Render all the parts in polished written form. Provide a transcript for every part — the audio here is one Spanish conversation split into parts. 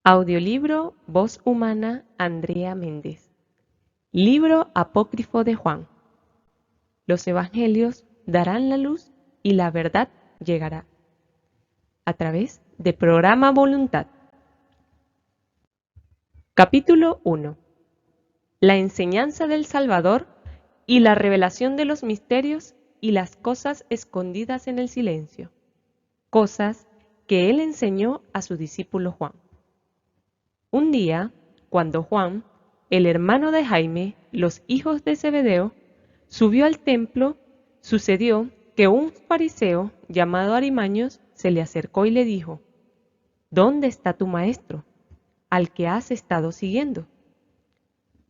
Audiolibro Voz Humana Andrea Méndez. Libro apócrifo de Juan. Los evangelios darán la luz y la verdad llegará. A través de Programa Voluntad. Capítulo 1. La enseñanza del Salvador y la revelación de los misterios y las cosas escondidas en el silencio. Cosas que él enseñó a su discípulo Juan. Un día, cuando Juan, el hermano de Jaime, los hijos de Zebedeo, subió al templo, sucedió que un fariseo llamado Arimaños se le acercó y le dijo: ¿Dónde está tu maestro, al que has estado siguiendo?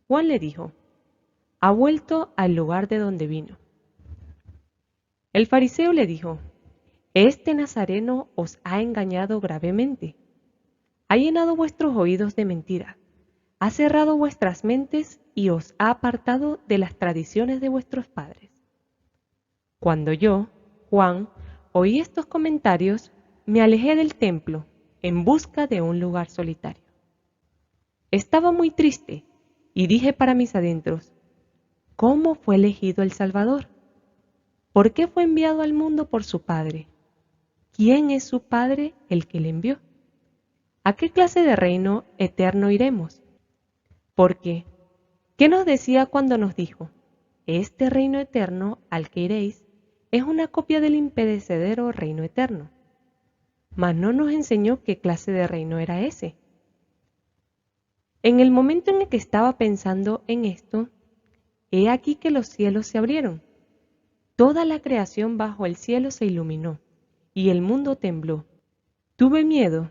Juan le dijo: ha vuelto al lugar de donde vino. El fariseo le dijo: este nazareno os ha engañado gravemente. Ha llenado vuestros oídos de mentira. Ha cerrado vuestras mentes y os ha apartado de las tradiciones de vuestros padres. Cuando yo, Juan, oí estos comentarios, me alejé del templo en busca de un lugar solitario. Estaba muy triste y dije para mis adentros: ¿cómo fue elegido el Salvador? ¿Por qué fue enviado al mundo por su Padre? ¿Quién es su Padre el que le envió? ¿A qué clase de reino eterno iremos? Porque, ¿qué nos decía cuando nos dijo: este reino eterno al que iréis es una copia del imperecedero reino eterno? Mas no nos enseñó qué clase de reino era ese. En el momento en el que estaba pensando en esto, he aquí que los cielos se abrieron. Toda la creación bajo el cielo se iluminó, y el mundo tembló. Tuve miedo,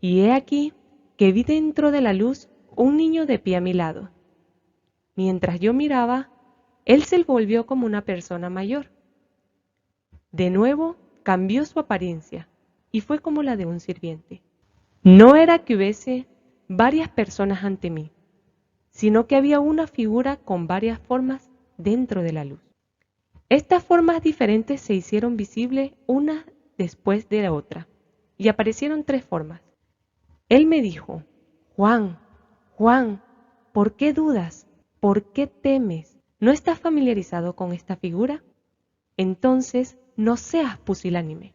y he aquí que vi dentro de la luz un niño de pie a mi lado. Mientras yo miraba, él se volvió como una persona mayor. De nuevo cambió su apariencia y fue como la de un sirviente. No era que hubiese varias personas ante mí, sino que había una figura con varias formas dentro de la luz. Estas formas diferentes se hicieron visibles una después de la otra, y aparecieron tres formas. Él me dijo: Juan, Juan, ¿por qué dudas? ¿Por qué temes? ¿No estás familiarizado con esta figura? Entonces no seas pusilánime.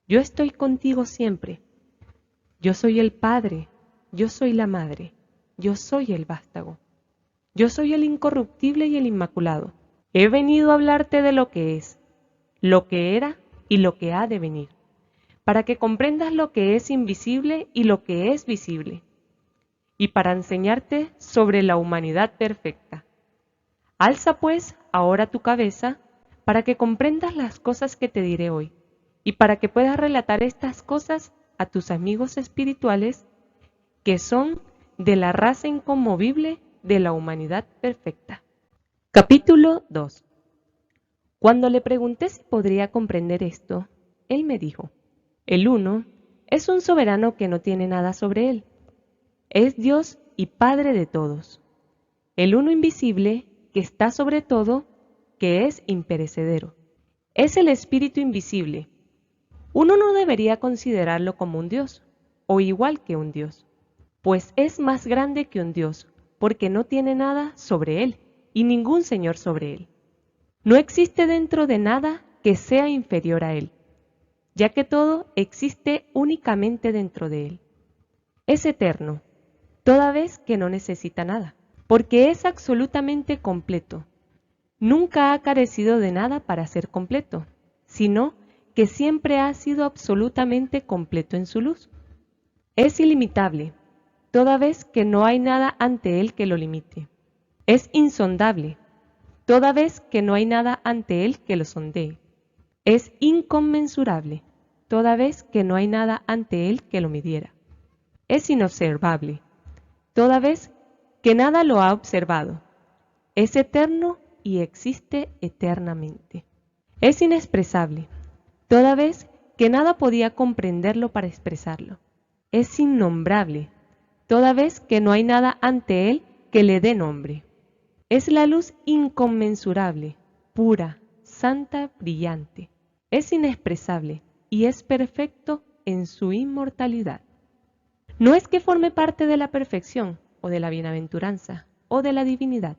Yo estoy contigo siempre. Yo soy el Padre, yo soy la Madre, yo soy el vástago. Yo soy el incorruptible y el inmaculado. He venido a hablarte de lo que es, lo que era y lo que ha de venir, para que comprendas lo que es invisible y lo que es visible, y para enseñarte sobre la humanidad perfecta. Alza pues ahora tu cabeza para que comprendas las cosas que te diré hoy, y para que puedas relatar estas cosas a tus amigos espirituales que son de la raza inconmovible de la humanidad perfecta. Capítulo 2. Cuando le pregunté si podría comprender esto, él me dijo: el Uno es un soberano que no tiene nada sobre él. Es Dios y Padre de todos. El Uno invisible, que está sobre todo, que es imperecedero. Es el Espíritu invisible. Uno no debería considerarlo como un Dios, o igual que un Dios, pues es más grande que un Dios, porque no tiene nada sobre él, y ningún Señor sobre él. No existe dentro de nada que sea inferior a él, ya que todo existe únicamente dentro de él. Es eterno, toda vez que no necesita nada, porque es absolutamente completo. Nunca ha carecido de nada para ser completo, sino que siempre ha sido absolutamente completo en su luz. Es ilimitable, toda vez que no hay nada ante él que lo limite. Es insondable, toda vez que no hay nada ante él que lo sondee. Es inconmensurable, toda vez que no hay nada ante él que lo midiera. Es inobservable, toda vez que nada lo ha observado. Es eterno y existe eternamente. Es inexpresable, toda vez que nada podía comprenderlo para expresarlo. Es innombrable, toda vez que no hay nada ante él que le dé nombre. Es la luz inconmensurable, pura, santa, brillante. Es inexpresable y es perfecto en su inmortalidad. No es que forme parte de la perfección, o de la bienaventuranza, o de la divinidad.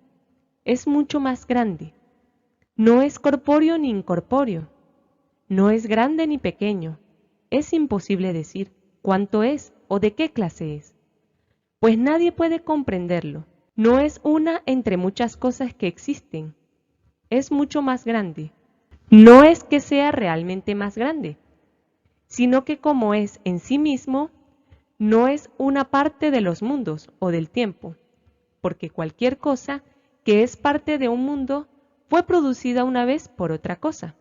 Es mucho más grande. No es corpóreo ni incorpóreo. No es grande ni pequeño. Es imposible decir cuánto es o de qué clase es, pues nadie puede comprenderlo. No es una entre muchas cosas que existen. Es mucho más grande. No es que sea realmente más grande, sino que como es en sí mismo, no es una parte de los mundos o del tiempo, porque cualquier cosa que es parte de un mundo fue producida una vez por otra cosa.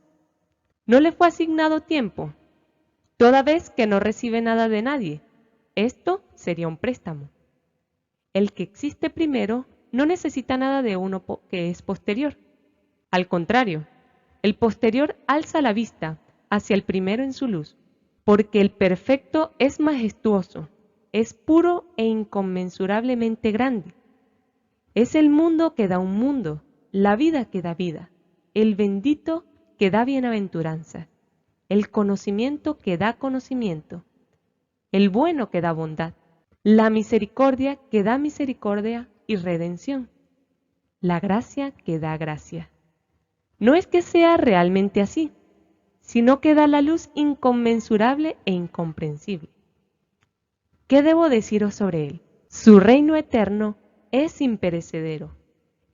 No le fue asignado tiempo, toda vez que no recibe nada de nadie. Esto sería un préstamo. El que existe primero no necesita nada de uno que es posterior. Al contrario, el posterior alza la vista hacia el primero en su luz, porque el perfecto es majestuoso, es puro e inconmensurablemente grande. Es el mundo que da un mundo, la vida que da vida, el bendito que da bienaventuranza, el conocimiento que da conocimiento, el bueno que da bondad, la misericordia que da misericordia y redención, la gracia que da gracia. No es que sea realmente así, sino que da la luz inconmensurable e incomprensible. ¿Qué debo deciros sobre él? Su reino eterno es imperecedero,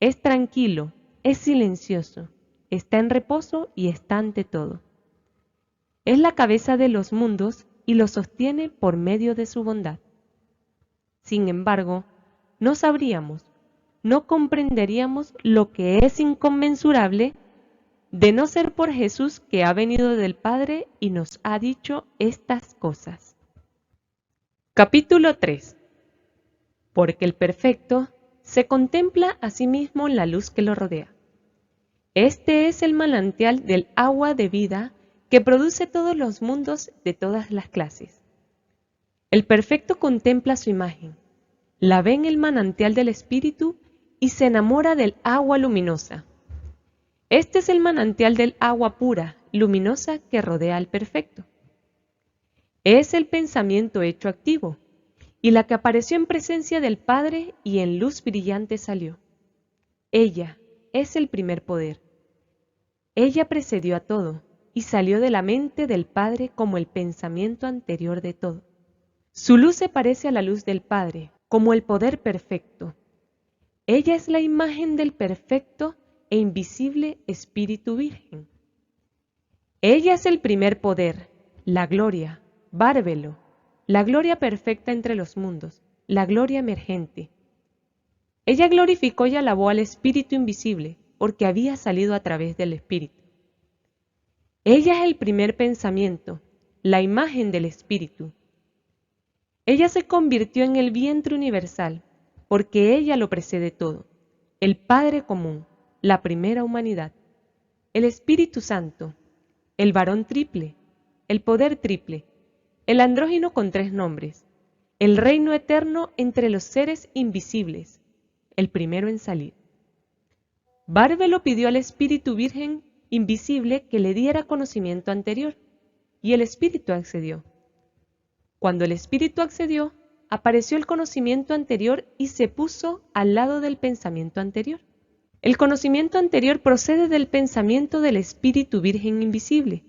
es tranquilo, es silencioso, está en reposo y está ante todo. Es la cabeza de los mundos y los sostiene por medio de su bondad. Sin embargo, no sabríamos, no comprenderíamos lo que es inconmensurable de no ser por Jesús que ha venido del Padre y nos ha dicho estas cosas. Capítulo 3. Porque el perfecto se contempla a sí mismo en la luz que lo rodea. Este es el manantial del agua de vida que produce todos los mundos de todas las clases. El perfecto contempla su imagen, la ve en el manantial del Espíritu y se enamora del agua luminosa. Este es el manantial del agua pura, luminosa que rodea al perfecto. Es el pensamiento hecho activo, y la que apareció en presencia del Padre y en luz brillante salió. Ella es el primer poder. Ella precedió a todo y salió de la mente del Padre como el pensamiento anterior de todo. Su luz se parece a la luz del Padre, como el poder perfecto. Ella es la imagen del perfecto e invisible Espíritu Virgen. Ella es el primer poder, la gloria, bárbelo, la gloria perfecta entre los mundos, la gloria emergente. Ella glorificó y alabó al Espíritu invisible, porque había salido a través del Espíritu. Ella es el primer pensamiento, la imagen del Espíritu. Ella se convirtió en el vientre universal, porque ella lo precede todo, el Padre común, la primera humanidad, el Espíritu Santo, el varón triple, el poder triple, el andrógino con 3 nombres, el reino eterno entre los seres invisibles, el primero en salir. Bárbelo pidió al Espíritu Virgen invisible que le diera conocimiento anterior, y el Espíritu accedió. Cuando el Espíritu accedió, apareció el conocimiento anterior y se puso al lado del pensamiento anterior. El conocimiento anterior procede del pensamiento del Espíritu Virgen invisible.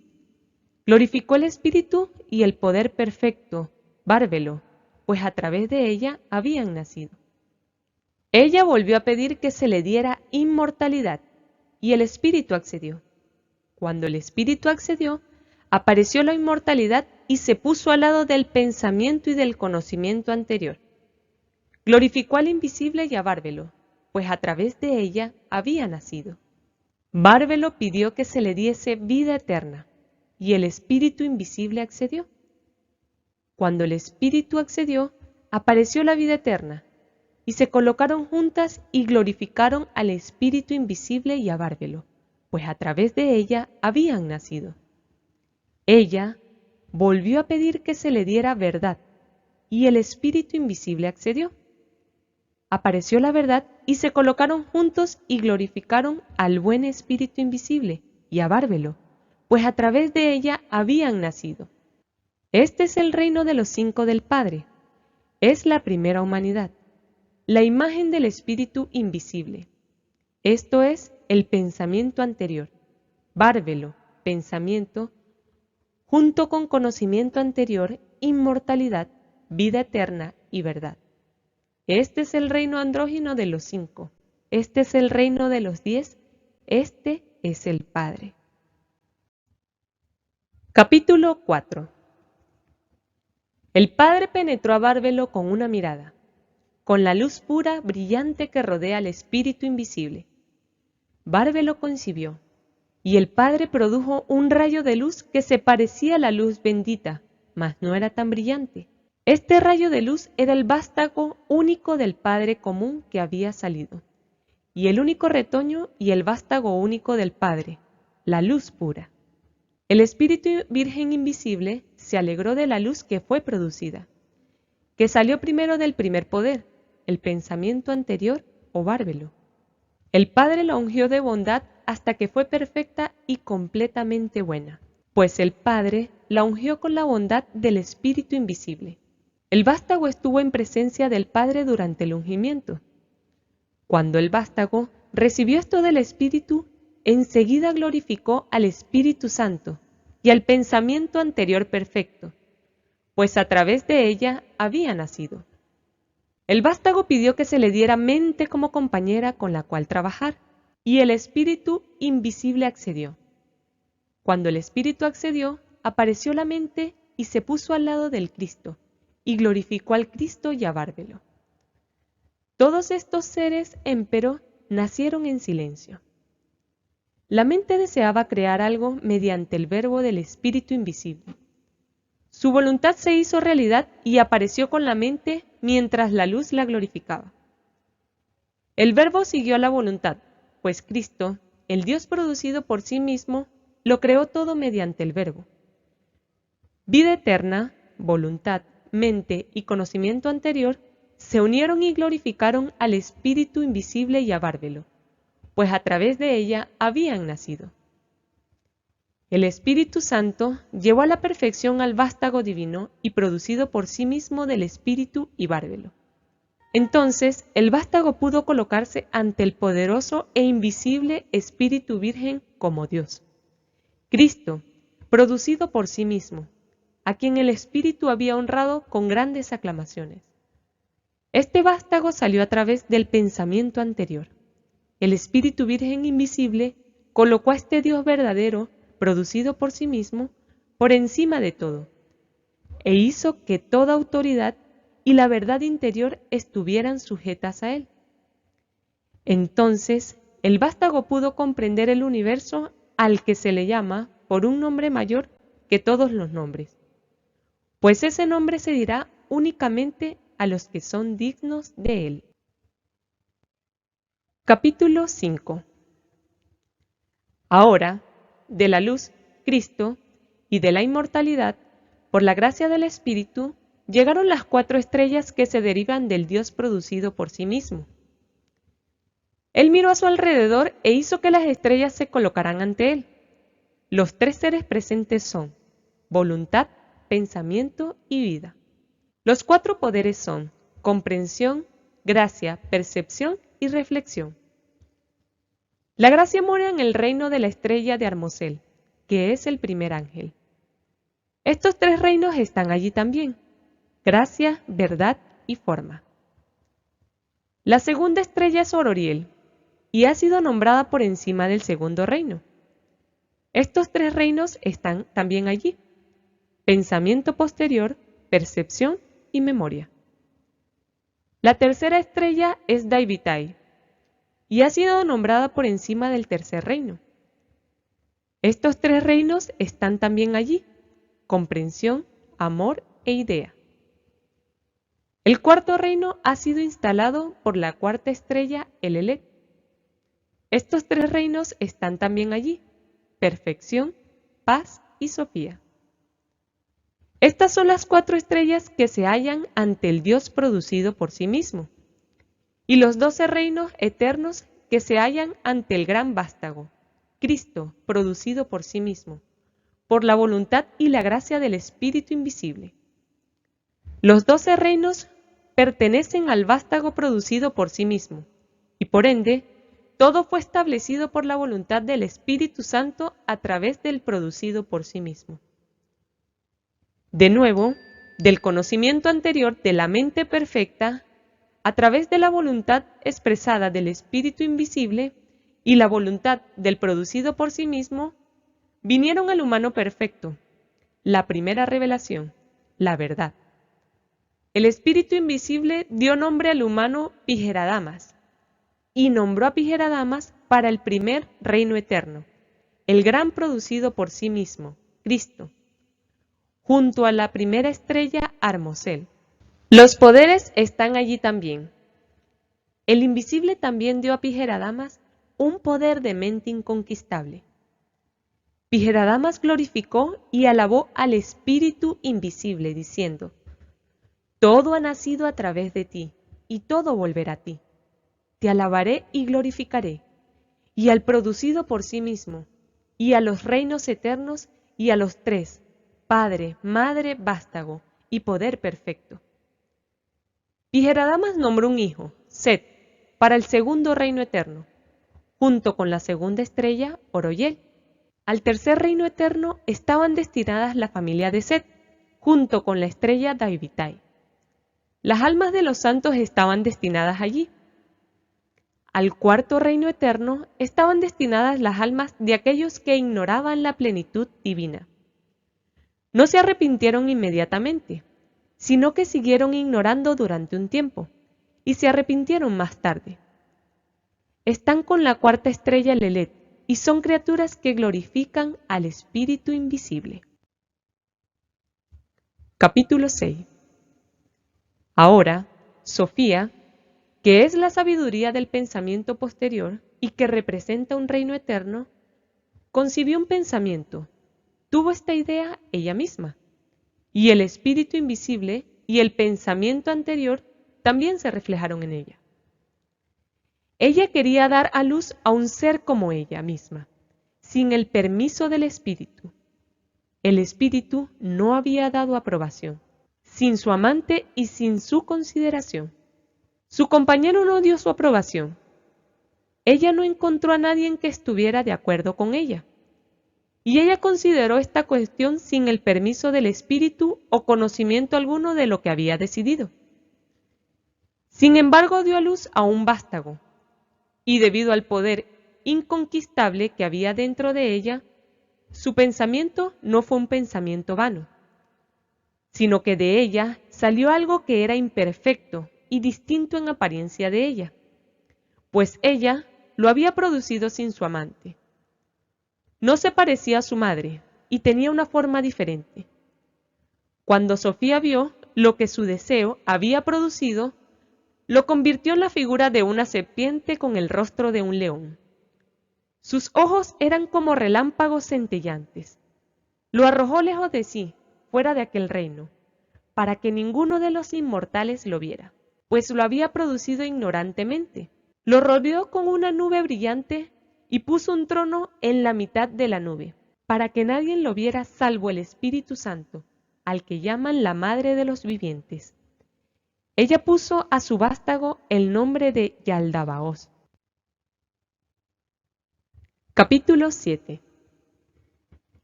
Glorificó el Espíritu y el poder perfecto, bárbelo, pues a través de ella habían nacido. Ella volvió a pedir que se le diera inmortalidad, y el Espíritu accedió. Cuando el Espíritu accedió, apareció la inmortalidad y se puso al lado del pensamiento y del conocimiento anterior. Glorificó al invisible y a Bárbelo, pues a través de ella había nacido. Bárbelo pidió que se le diese vida eterna, y el Espíritu invisible accedió. Cuando el Espíritu accedió, apareció la vida eterna, y se colocaron juntas y glorificaron al Espíritu invisible y a Bárbelo, pues a través de ella habían nacido. Ella volvió a pedir que se le diera verdad, y el Espíritu invisible accedió. Apareció la verdad y se colocaron juntos y glorificaron al buen Espíritu invisible y a Bárbelo, pues a través de ella habían nacido. Este es el reino de los 5 del Padre. Es la primera humanidad, la imagen del espíritu invisible. Esto es el pensamiento anterior, bárbelo, pensamiento, junto con conocimiento anterior, inmortalidad, vida eterna y verdad. Este es el reino andrógino de los 5. Este es el reino de los 10. Este es el Padre. Capítulo 4. El Padre penetró a Bárbelo con una mirada, con la luz pura, brillante que rodea al espíritu invisible. Bárbelo concibió, y el Padre produjo un rayo de luz que se parecía a la luz bendita, mas no era tan brillante. Este rayo de luz era el vástago único del Padre común que había salido, y el único retoño y el vástago único del Padre, la luz pura. El Espíritu Virgen invisible se alegró de la luz que fue producida, que salió primero del primer poder, el pensamiento anterior o bárbelo. El Padre la ungió de bondad hasta que fue perfecta y completamente buena, pues el Padre la ungió con la bondad del Espíritu invisible. El vástago estuvo en presencia del Padre durante el ungimiento. Cuando el vástago recibió esto del Espíritu, enseguida glorificó al Espíritu Santo y al pensamiento anterior perfecto, pues a través de ella había nacido. El vástago pidió que se le diera mente como compañera con la cual trabajar, y el Espíritu invisible accedió. Cuando el Espíritu accedió, apareció la mente y se puso al lado del Cristo, y glorificó al Cristo y a Bárbelo. Todos estos seres, empero, nacieron en silencio. La mente deseaba crear algo mediante el verbo del Espíritu invisible. Su voluntad se hizo realidad y apareció con la mente mientras la luz la glorificaba. El verbo siguió a la voluntad, pues Cristo, el Dios producido por sí mismo, lo creó todo mediante el verbo. Vida eterna, voluntad, mente y conocimiento anterior se unieron y glorificaron al Espíritu invisible y a Bárbelo, pues a través de ella habían nacido. El Espíritu Santo llevó a la perfección al vástago divino y producido por sí mismo del Espíritu y Bárbelo. Entonces el vástago pudo colocarse ante el poderoso e invisible Espíritu Virgen como Dios. Cristo, producido por sí mismo, a quien el Espíritu había honrado con grandes aclamaciones. Este vástago salió a través del pensamiento anterior. El Espíritu Virgen invisible colocó a este Dios verdadero, producido por sí mismo, por encima de todo, e hizo que toda autoridad y la verdad interior estuvieran sujetas a él. Entonces, el vástago pudo comprender el universo al que se le llama por un nombre mayor que todos los nombres, pues ese nombre se dirá únicamente a los que son dignos de él. Capítulo 5. Ahora, de la luz, Cristo, y de la inmortalidad, por la gracia del Espíritu, llegaron las 4 estrellas que se derivan del Dios producido por sí mismo. Él miró a su alrededor e hizo que las estrellas se colocaran ante él. Los 3 seres presentes son voluntad, pensamiento y vida. Los 4 poderes son comprensión, gracia, percepción y reflexión. La gracia mora en el reino de la estrella de Armosel, que es el primer ángel. Estos 3 reinos están allí también: gracia, verdad y forma. La segunda estrella es Ororiel, y ha sido nombrada por encima del segundo reino. Estos 3 reinos están también allí: pensamiento posterior, percepción y memoria. La tercera estrella es Daivitai, y ha sido nombrada por encima del tercer reino. Estos 3 reinos están también allí: comprensión, amor e idea. El cuarto reino ha sido instalado por la cuarta estrella, Elelet. Estos 3 reinos están también allí: perfección, paz y Sofía. Estas son las 4 estrellas que se hallan ante el Dios producido por sí mismo, y los 12 reinos eternos que se hallan ante el gran vástago, Cristo, producido por sí mismo, por la voluntad y la gracia del Espíritu invisible. Los 12 reinos pertenecen al vástago producido por sí mismo, y por ende, todo fue establecido por la voluntad del Espíritu Santo a través del producido por sí mismo. De nuevo, del conocimiento anterior de la mente perfecta, a través de la voluntad expresada del Espíritu invisible y la voluntad del producido por sí mismo, vinieron al humano perfecto, la primera revelación, la verdad. El Espíritu invisible dio nombre al humano Pigera-Damas y nombró a Pigera-Damas para el primer reino eterno, el gran producido por sí mismo, Cristo, junto a la primera estrella Armosel. Los poderes están allí también. El invisible también dio a Pigera-Damas un poder de mente inconquistable. Pigera-Damas glorificó y alabó al Espíritu invisible, diciendo: todo ha nacido a través de ti, y todo volverá a ti. Te alabaré y glorificaré, y al producido por sí mismo, y a los reinos eternos, y a los tres, Padre, Madre, Vástago, y poder perfecto. Pigera-Damas nombró un hijo, Set, para el segundo reino eterno, junto con la segunda estrella, Oroyel. Al tercer reino eterno estaban destinadas la familia de Set, junto con la estrella Daivitai. Las almas de los santos estaban destinadas allí. Al cuarto reino eterno estaban destinadas las almas de aquellos que ignoraban la plenitud divina. No se arrepintieron inmediatamente, sino que siguieron ignorando durante un tiempo, y se arrepintieron más tarde. Están con la cuarta estrella Lelet, y son criaturas que glorifican al Espíritu invisible. Capítulo 6. Ahora, Sofía, que es la sabiduría del pensamiento posterior y que representa un reino eterno, concibió un pensamiento, tuvo esta idea ella misma, y el espíritu invisible y el pensamiento anterior también se reflejaron en ella. Ella quería dar a luz a un ser como ella misma, sin el permiso del espíritu. El espíritu no había dado aprobación, sin su amante y sin su consideración. Su compañero no dio su aprobación. Ella no encontró a nadie en que estuviera de acuerdo con ella. Y ella consideró esta cuestión sin el permiso del espíritu o conocimiento alguno de lo que había decidido. Sin embargo, dio a luz a un vástago, y debido al poder inconquistable que había dentro de ella, su pensamiento no fue un pensamiento vano, sino que de ella salió algo que era imperfecto y distinto en apariencia de ella, pues ella lo había producido sin su amante. No se parecía a su madre y tenía una forma diferente. Cuando Sofía vio lo que su deseo había producido, lo convirtió en la figura de una serpiente con el rostro de un león. Sus ojos eran como relámpagos centellantes. Lo arrojó lejos de sí, fuera de aquel reino, para que ninguno de los inmortales lo viera, pues lo había producido ignorantemente. Lo rodeó con una nube brillante y puso un trono en la mitad de la nube, para que nadie lo viera salvo el Espíritu Santo, al que llaman la Madre de los Vivientes. Ella puso a su vástago el nombre de Yaldabaoth. Capítulo 7.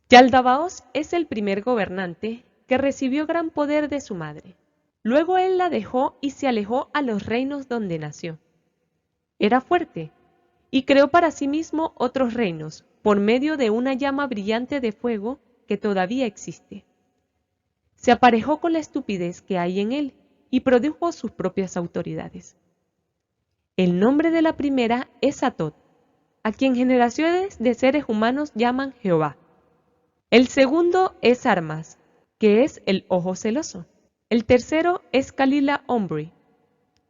Yaldabaoth es el primer gobernante que recibió gran poder de su madre. Luego él la dejó y se alejó a los reinos donde nació. Era fuerte y creó para sí mismo otros reinos por medio de una llama brillante de fuego que todavía existe. Se aparejó con la estupidez que hay en él y produjo sus propias autoridades. El nombre de la primera es Atot, a quien generaciones de seres humanos llaman Jehová. El segundo es Armas, que es el ojo celoso. El tercero es Kalila Ombri.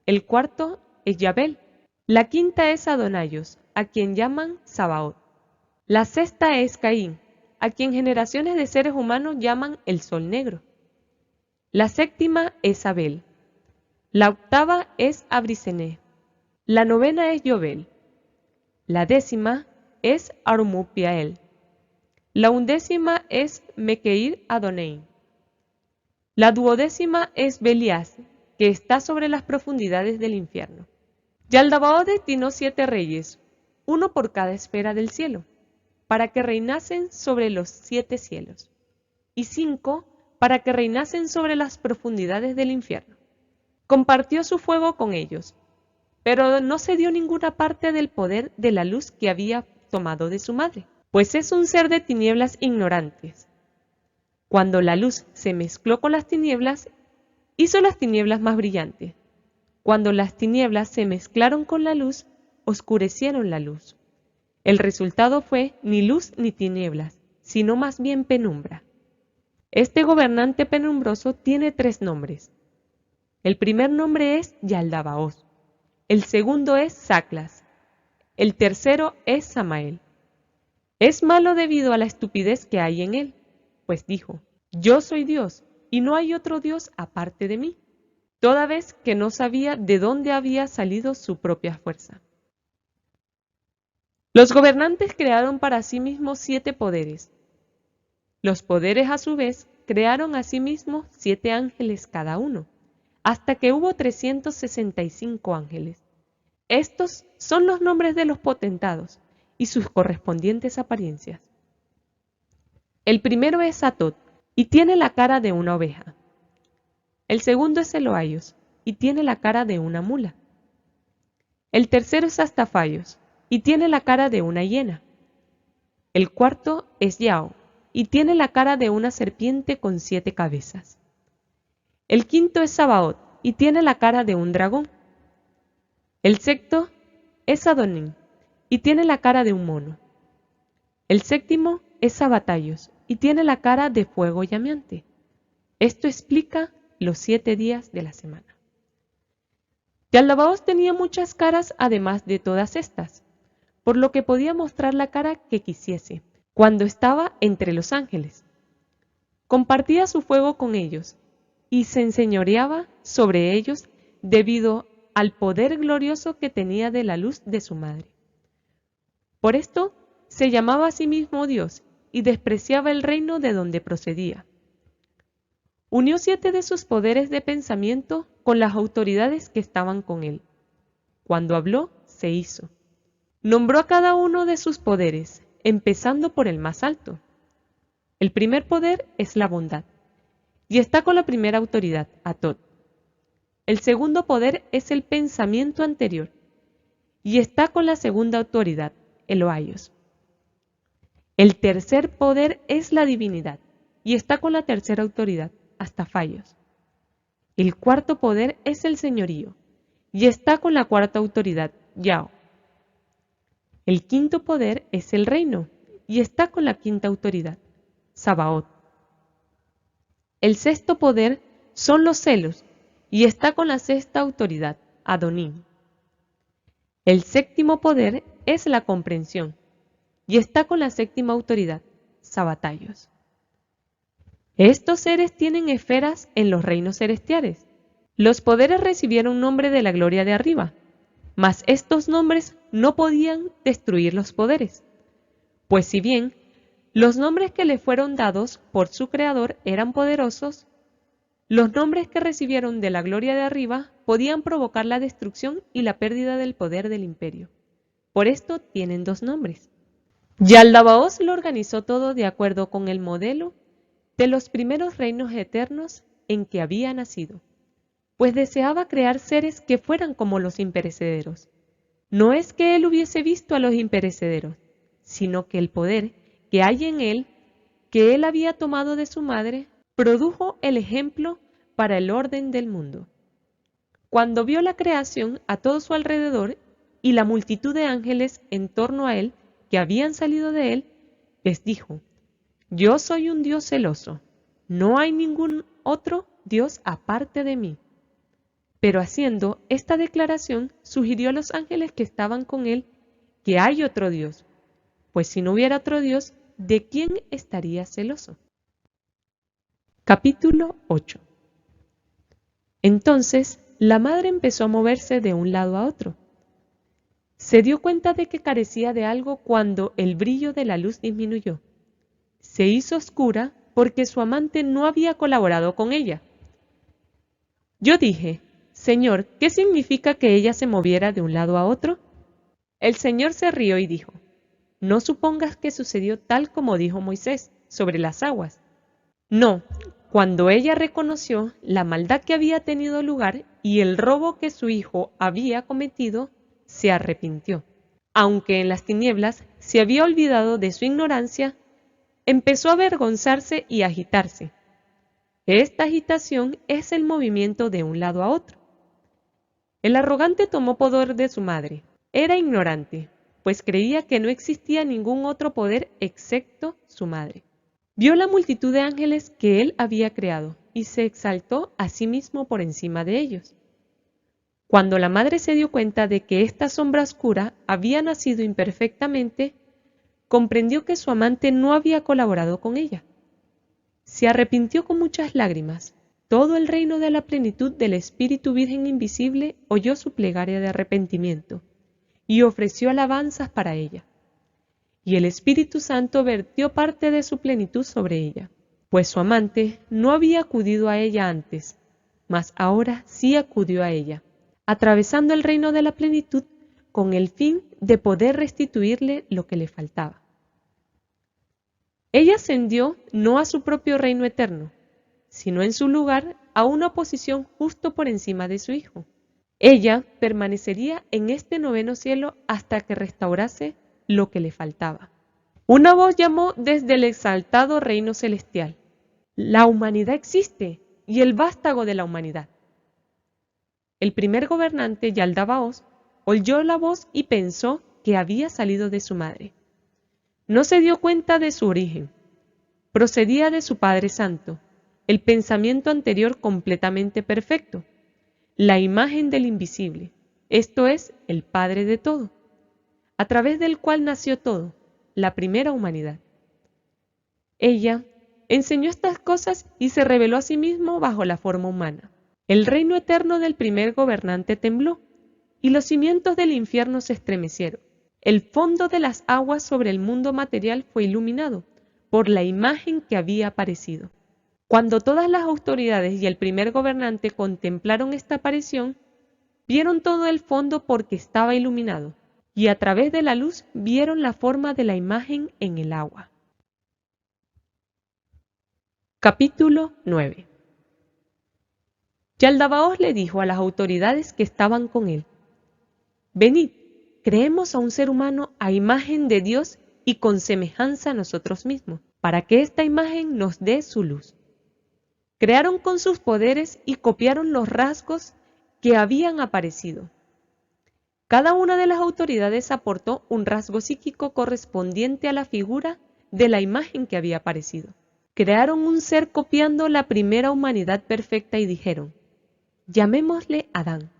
El cuarto es Yabel. La quinta es Adonayos, a quien llaman Sabaoth. La sexta es Caín, a quien generaciones de seres humanos llaman el sol negro. La séptima es Abel. La octava es Abrisené. La novena es Yobel. La décima es Arumupiael. La undécima es Mekeir Adonein. La duodécima es Belias, que está sobre las profundidades del infierno. Yaldabaoth destinó 7 reyes, uno por cada esfera del cielo, para que reinasen sobre los 7 cielos, y 5 para que reinasen sobre las profundidades del infierno. Compartió su fuego con ellos, pero no se dio ninguna parte del poder de la luz que había tomado de su madre, pues es un ser de tinieblas ignorantes. Cuando la luz se mezcló con las tinieblas, hizo las tinieblas más brillantes. Cuando las tinieblas se mezclaron con la luz, oscurecieron la luz. El resultado fue ni luz ni tinieblas, sino más bien penumbra. Este gobernante penumbroso tiene 3 nombres. El primer nombre es Yaldabaoth, el segundo es Saclas, el tercero es Samael. Es malo debido a la estupidez que hay en él, pues dijo: yo soy Dios, y no hay otro Dios aparte de mí, toda vez que no sabía de dónde había salido su propia fuerza. Los gobernantes crearon para sí mismos 7 poderes. Los poderes, a su vez, crearon a sí mismos 7 ángeles cada uno, hasta que hubo 365 ángeles. Estos son los nombres de los potentados y sus correspondientes apariencias. El primero es Atot, y tiene la cara de una oveja. El segundo es Eloaios, y tiene la cara de una mula. El tercero es Astafaios, y tiene la cara de una hiena. El cuarto es Yao, y tiene la cara de una serpiente con 7 cabezas. El quinto es Sabaoth, y tiene la cara de un dragón. El sexto es Adonim, y tiene la cara de un mono. El séptimo es Sabatayos, y tiene la cara de fuego llameante. Esto explica los 7 días de la semana. Yaldabaoth tenía muchas caras además de todas estas, por lo que podía mostrar la cara que quisiese cuando estaba entre los ángeles. Compartía su fuego con ellos y se enseñoreaba sobre ellos debido al poder glorioso que tenía de la luz de su madre. Por esto se llamaba a sí mismo Dios y despreciaba el reino de donde procedía. Unió 7 de sus poderes de pensamiento con las autoridades que estaban con él. Cuando habló, se hizo. Nombró a cada uno de sus poderes, empezando por el más alto. El primer poder es la bondad, y está con la primera autoridad, Atot. El segundo poder es el pensamiento anterior, y está con la segunda autoridad, Eloaios. El tercer poder es la divinidad, y está con la tercera autoridad, Astafaios. El cuarto poder es el señorío, y está con la cuarta autoridad, Yao. El quinto poder es el reino, y está con la quinta autoridad, Sabaoth. El sexto poder son los celos, y está con la sexta autoridad, Adonim. El séptimo poder es la comprensión, y está con la séptima autoridad, Sabatayos. Estos seres tienen esferas en los reinos celestiales. Los poderes recibieron nombre de la gloria de arriba, mas estos nombres no podían destruir los poderes, pues si bien los nombres que le fueron dados por su creador eran poderosos, los nombres que recibieron de la gloria de arriba podían provocar la destrucción y la pérdida del poder del imperio. Por esto tienen 2 nombres. Yaldabaoth lo organizó todo de acuerdo con el modelo de los primeros reinos eternos en que había nacido, pues deseaba crear seres que fueran como los imperecederos. No es que él hubiese visto a los imperecederos, sino que el poder que hay en él, que él había tomado de su madre, produjo el ejemplo para el orden del mundo. Cuando vio la creación a todo su alrededor y la multitud de ángeles en torno a él que habían salido de él, les dijo: yo soy un Dios celoso, no hay ningún otro Dios aparte de mí. Pero haciendo esta declaración, sugirió a los ángeles que estaban con él que hay otro Dios, pues si no hubiera otro Dios, ¿de quién estaría celoso? Capítulo 8. Entonces, la madre empezó a moverse de un lado a otro. Se dio cuenta de que carecía de algo cuando el brillo de la luz disminuyó. Se hizo oscura porque su amante no había colaborado con ella. Yo dije: Señor, ¿qué significa que ella se moviera de un lado a otro? El Señor se rió y dijo, no supongas que sucedió tal como dijo Moisés sobre las aguas. No, cuando ella reconoció la maldad que había tenido lugar y el robo que su hijo había cometido, se arrepintió. Aunque en las tinieblas se había olvidado de su ignorancia, empezó a avergonzarse y agitarse. Esta agitación es el movimiento de un lado a otro. El arrogante tomó poder de su madre. Era ignorante, pues creía que no existía ningún otro poder excepto su madre. Vio la multitud de ángeles que él había creado y se exaltó a sí mismo por encima de ellos. Cuando la madre se dio cuenta de que esta sombra oscura había nacido imperfectamente, comprendió que su amante no había colaborado con ella. Se arrepintió con muchas lágrimas. Todo el reino de la plenitud del Espíritu Virgen Invisible oyó su plegaria de arrepentimiento y ofreció alabanzas para ella. Y el Espíritu Santo vertió parte de su plenitud sobre ella, pues su amante no había acudido a ella antes, mas ahora sí acudió a ella, atravesando el reino de la plenitud con el fin de poder restituirle lo que le faltaba. Ella ascendió no a su propio reino eterno, sino en su lugar a una posición justo por encima de su hijo. Ella permanecería en este noveno cielo hasta que restaurase lo que le faltaba. Una voz llamó desde el exaltado reino celestial: la humanidad existe y el vástago de la humanidad. El primer gobernante, Yaldabaoth, oyó la voz y pensó que había salido de su madre. No se dio cuenta de su origen. Procedía de su Padre Santo, el pensamiento anterior completamente perfecto, la imagen del invisible, esto es, el Padre de todo, a través del cual nació todo, la primera humanidad. Ella enseñó estas cosas y se reveló a sí mismo bajo la forma humana. El reino eterno del primer gobernante tembló, y los cimientos del infierno se estremecieron. El fondo de las aguas sobre el mundo material fue iluminado por la imagen que había aparecido. Cuando todas las autoridades y el primer gobernante contemplaron esta aparición, vieron todo el fondo porque estaba iluminado, y a través de la luz vieron la forma de la imagen en el agua. Capítulo 9. Yaldabaoth le dijo a las autoridades que estaban con él: venid, creemos a un ser humano a imagen de Dios y con semejanza a nosotros mismos, para que esta imagen nos dé su luz. Crearon con sus poderes y copiaron los rasgos que habían aparecido. Cada una de las autoridades aportó un rasgo psíquico correspondiente a la figura de la imagen que había aparecido. Crearon un ser copiando la primera humanidad perfecta y dijeron: llamémosle Adán,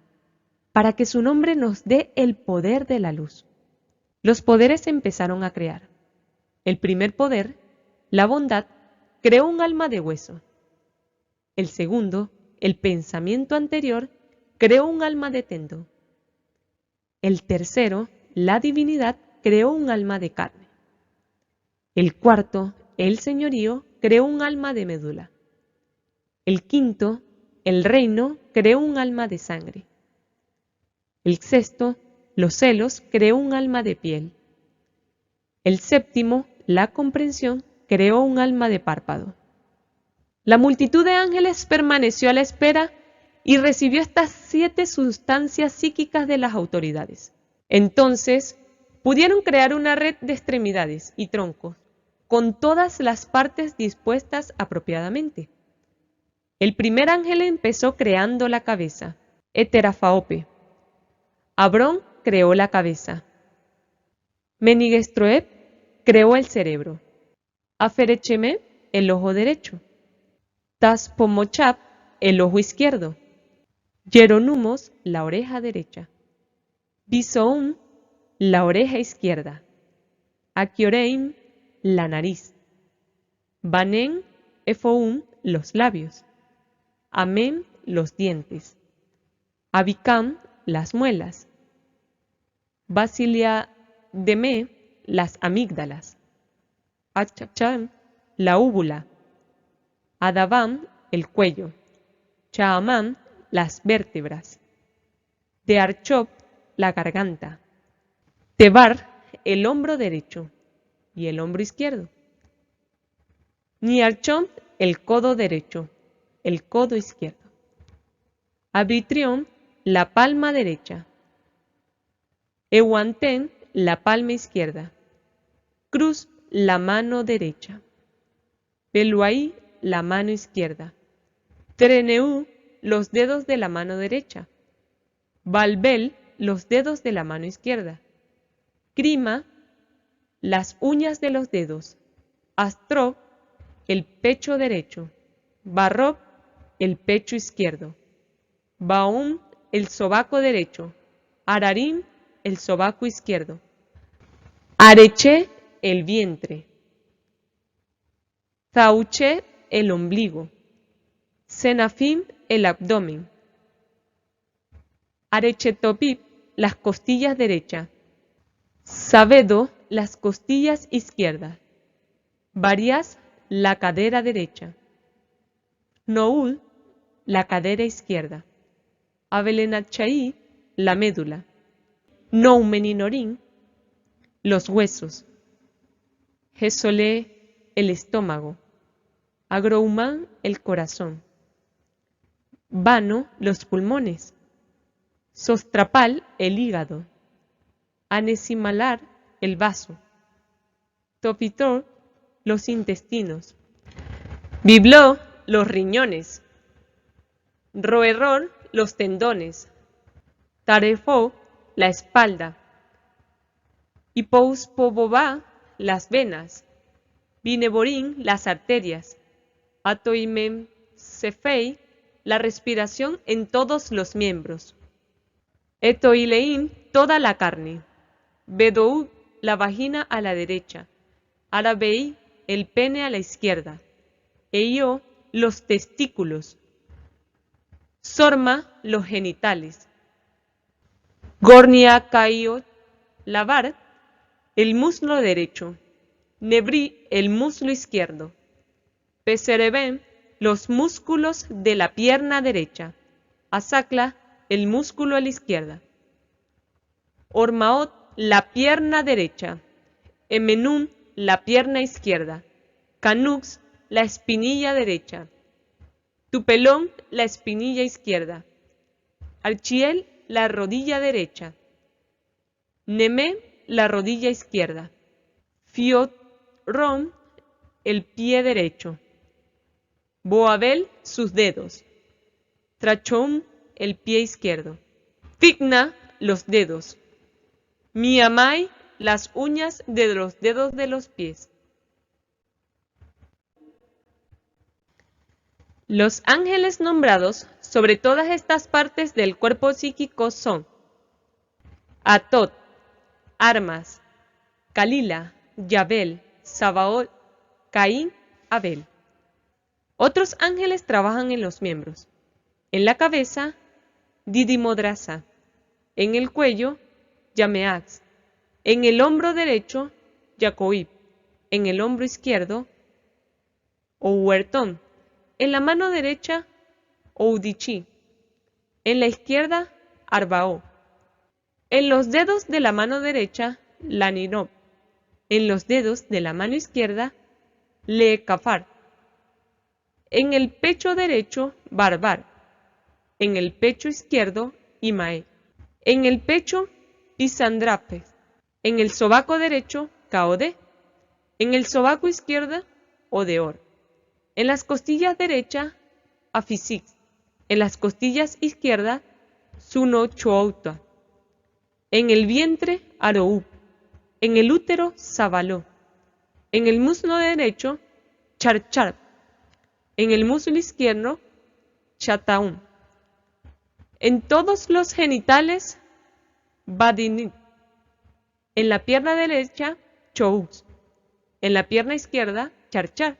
para que su nombre nos dé el poder de la luz. Los poderes empezaron a crear. El primer poder, la bondad, creó un alma de hueso. El segundo, el pensamiento anterior, creó un alma de tendón. El tercero, la divinidad, creó un alma de carne. El cuarto, el señorío, creó un alma de médula. El quinto, el reino, creó un alma de sangre. El sexto, los celos, creó un alma de piel. El séptimo, la comprensión, creó un alma de párpado. La multitud de ángeles permaneció a la espera y recibió estas 7 sustancias psíquicas de las autoridades. Entonces, pudieron crear una red de extremidades y troncos, con todas las partes dispuestas apropiadamente. El primer ángel empezó creando la cabeza, Eterafaope. Abrón creó la cabeza. Menigestroep creó el cerebro. Aferecheme, el ojo derecho. Taspomochap, el ojo izquierdo. Jeronumos, la oreja derecha. Bisoum, la oreja izquierda. Akioreim, la nariz. Banen, Efoum, los labios. Amem, los dientes. Abicam, las muelas. Basiliademe, las amígdalas. Achacham, la úvula. Adabam, el cuello. Chaamam, las vértebras. De Archob, la garganta. Tebar, el hombro derecho y el hombro izquierdo. Niarchón, el codo derecho, el codo izquierdo. Abitrión, la palma derecha. Ehuantén, la palma izquierda. Cruz, la mano derecha. Beluaí, la mano izquierda. Treneú, los dedos de la mano derecha. Balbel, los dedos de la mano izquierda. Crima, las uñas de los dedos. Astrop, el pecho derecho. Barrob, el pecho izquierdo. Baum, el sobaco derecho. Ararim, el sobaco izquierdo. Areche, el vientre. Zauche, el ombligo. Senafim, el abdomen. Arechetopip, las costillas derechas. Sabedo, las costillas izquierdas. Varias, la cadera derecha. Noul, la cadera izquierda. Abelenachai, la médula. Noumeninorin, los huesos. Jesolé, el estómago. Agroumán, el corazón. Vano, los pulmones. Sostrapal, el hígado. Anesimalar, el vaso. Topitor, los intestinos. Bibló, los riñones. Roerror, los tendones. Tarefó, la espalda. Hipouspovobá, las venas. Bineborín, las arterias. Atoimemsefei, la respiración en todos los miembros. Etoileín, toda la carne. Bedou, la vagina a la derecha. Arabei, el pene a la izquierda. Eio, los testículos. Sorma, los genitales. Gornia caio, lavar, el muslo derecho. Nebri, el muslo izquierdo. Pesereben, los músculos de la pierna derecha. Asacla, el músculo a la izquierda. Ormaot, la pierna derecha. Emenún, la pierna izquierda. Canux, la espinilla derecha. Tupelón, la espinilla izquierda. Archiel, la rodilla derecha. Nemé, la rodilla izquierda. Fiotron, el pie derecho. Boabel, sus dedos. Trachón, el pie izquierdo. Ficna, los dedos. Miamai, las uñas de los dedos de los pies. Los ángeles nombrados sobre todas estas partes del cuerpo psíquico son Atot, Armas, Calila, Yabel, Sabaoth, Caín, Abel. Otros ángeles trabajan en los miembros. En la cabeza, Didimodrasa. En el cuello, Yameax. En el hombro derecho, Yacoib. En el hombro izquierdo, Ouertón. En la mano derecha, Oudichi. En la izquierda, Arbao. En los dedos de la mano derecha, Laninob. En los dedos de la mano izquierda, Leekafar. En el pecho derecho, Barbar. En el pecho izquierdo, Imae. En el pecho, Pisandrapes. En el sobaco derecho, Caode. En el sobaco izquierdo, Odeor. En las costillas derecha, Afisix. En las costillas izquierdas, Sunochouta. En el vientre, Aroub. En el útero, Sabaló. En el muslo derecho, Charchar. En el muslo izquierdo, Chataum. En todos los genitales, Badinit. En la pierna derecha, Chous. En la pierna izquierda, Charchar.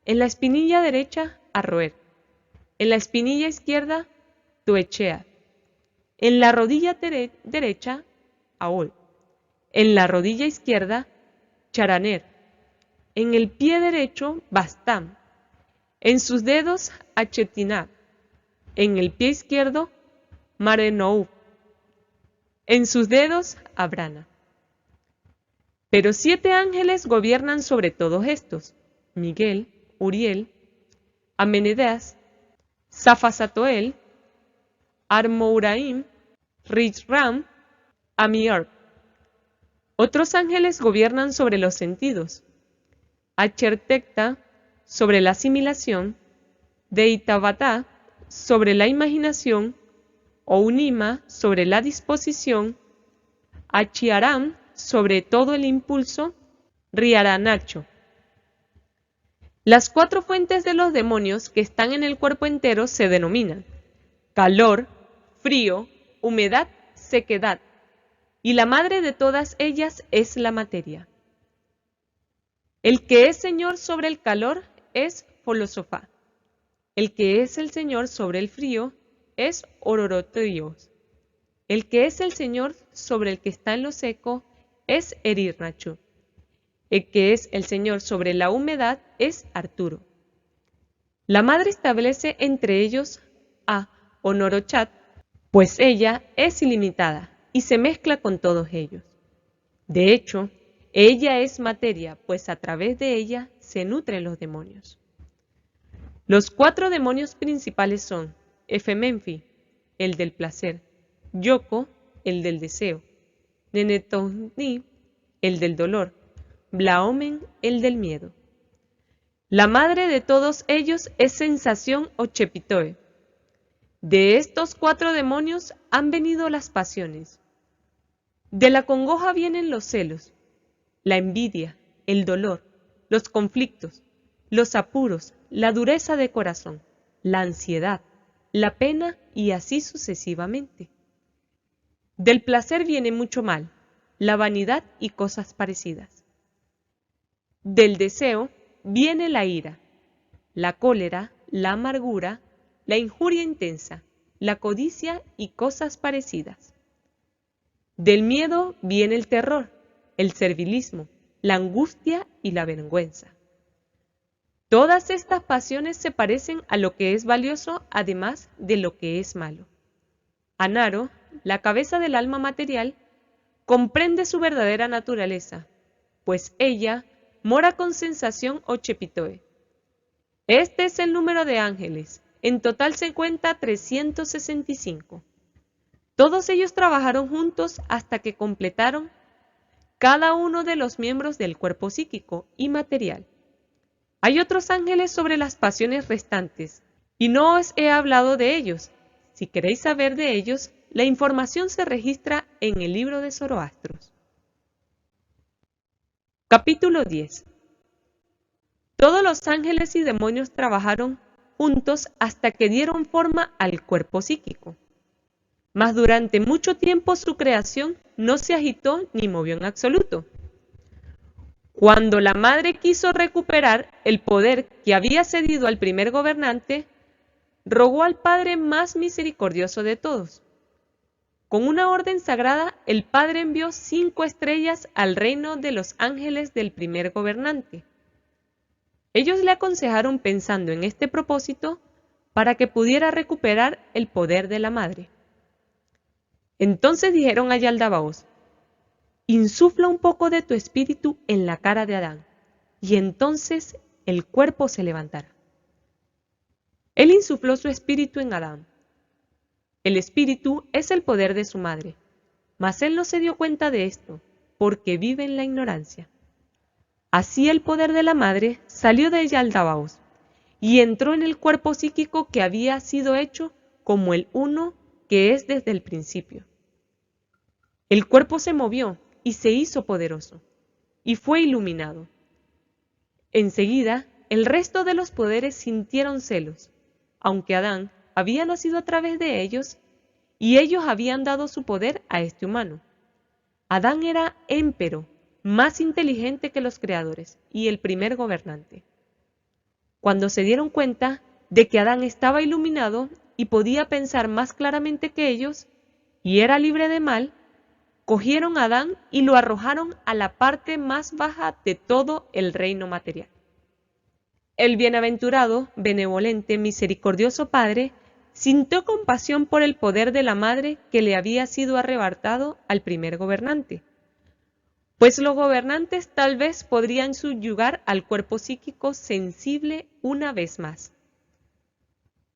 En la espinilla derecha, Arroer. En la espinilla izquierda, Tuechea. En la rodilla derecha, Aol. En la rodilla izquierda, Charaner. En el pie derecho, Bastam. En sus dedos, Achetinab. en el pie izquierdo Marenou, en sus dedos Abrana. Pero 7 ángeles gobiernan sobre todos estos: Miguel, Uriel, Amenedas, Safasatoel, Armouraim, Richram, Amiar. Otros ángeles gobiernan sobre los sentidos: Achertecta sobre la asimilación, Deitabatá sobre la imaginación, Ounima sobre la disposición, Achiaram sobre todo el impulso, Riaranacho. Las 4 fuentes de los demonios que están en el cuerpo entero se denominan calor, frío, humedad, sequedad, y la madre de todas ellas es la materia. El que es señor sobre el calor es Folosofá. El que es el señor sobre el frío es Ororotios. El que es el señor sobre el que está en lo seco es Erirnachu. El que es el señor sobre la humedad es Arturo. La madre establece entre ellos a Honorochat, pues ella es ilimitada y se mezcla con todos ellos. De hecho, ella es materia, pues a través de ella se nutren los demonios. Los 4 demonios principales son Efemenfi, el del placer; Yoko, el del deseo; Nenetoni, el del dolor; Blaomen, el del miedo. La madre de todos ellos es sensación o Chepitoe. De estos 4 demonios han venido las pasiones. De la congoja vienen los celos, la envidia, el dolor, los conflictos, los apuros, la dureza de corazón, la ansiedad, la pena y así sucesivamente. Del placer viene mucho mal, la vanidad y cosas parecidas. Del deseo viene la ira, la cólera, la amargura, la injuria intensa, la codicia y cosas parecidas. Del miedo viene el terror, el servilismo, la angustia y la vergüenza. Todas estas pasiones se parecen a lo que es valioso, además de lo que es malo. Anaro, la cabeza del alma material, comprende su verdadera naturaleza, pues ella mora con sensación o Chepitoe. Este es el número de ángeles. En total se cuenta 365. Todos ellos trabajaron juntos hasta que completaron cada uno de los miembros del cuerpo psíquico y material. Hay otros ángeles sobre las pasiones restantes, y no os he hablado de ellos. Si queréis saber de ellos, la información se registra en el libro de Zoroastros. Capítulo 10. Todos los ángeles y demonios trabajaron juntos hasta que dieron forma al cuerpo psíquico. Mas durante mucho tiempo su creación no se agitó ni movió en absoluto. Cuando la madre quiso recuperar el poder que había cedido al primer gobernante, rogó al Padre más misericordioso de todos. Con una orden sagrada, el Padre envió 5 estrellas al reino de los ángeles del primer gobernante. Ellos le aconsejaron pensando en este propósito para que pudiera recuperar el poder de la madre. Entonces dijeron a Yaldabaoth: insufla un poco de tu espíritu en la cara de Adán, y entonces el cuerpo se levantará. Él insufló su espíritu en Adán. El espíritu es el poder de su madre, mas él no se dio cuenta de esto, porque vive en la ignorancia. Así el poder de la madre salió de Yaldabaoth y entró en el cuerpo psíquico que había sido hecho como el uno que es desde el principio. El cuerpo se movió y se hizo poderoso, y fue iluminado. Enseguida, el resto de los poderes sintieron celos, aunque Adán había nacido a través de ellos, y ellos habían dado su poder a este humano. Adán era émpero, más inteligente que los creadores, y el primer gobernante. Cuando se dieron cuenta de que Adán estaba iluminado y podía pensar más claramente que ellos, y era libre de mal, cogieron a Adán y lo arrojaron a la parte más baja de todo el reino material. El bienaventurado, benevolente, misericordioso Padre sintió compasión por el poder de la madre que le había sido arrebatado al primer gobernante, pues los gobernantes tal vez podrían subyugar al cuerpo psíquico sensible una vez más.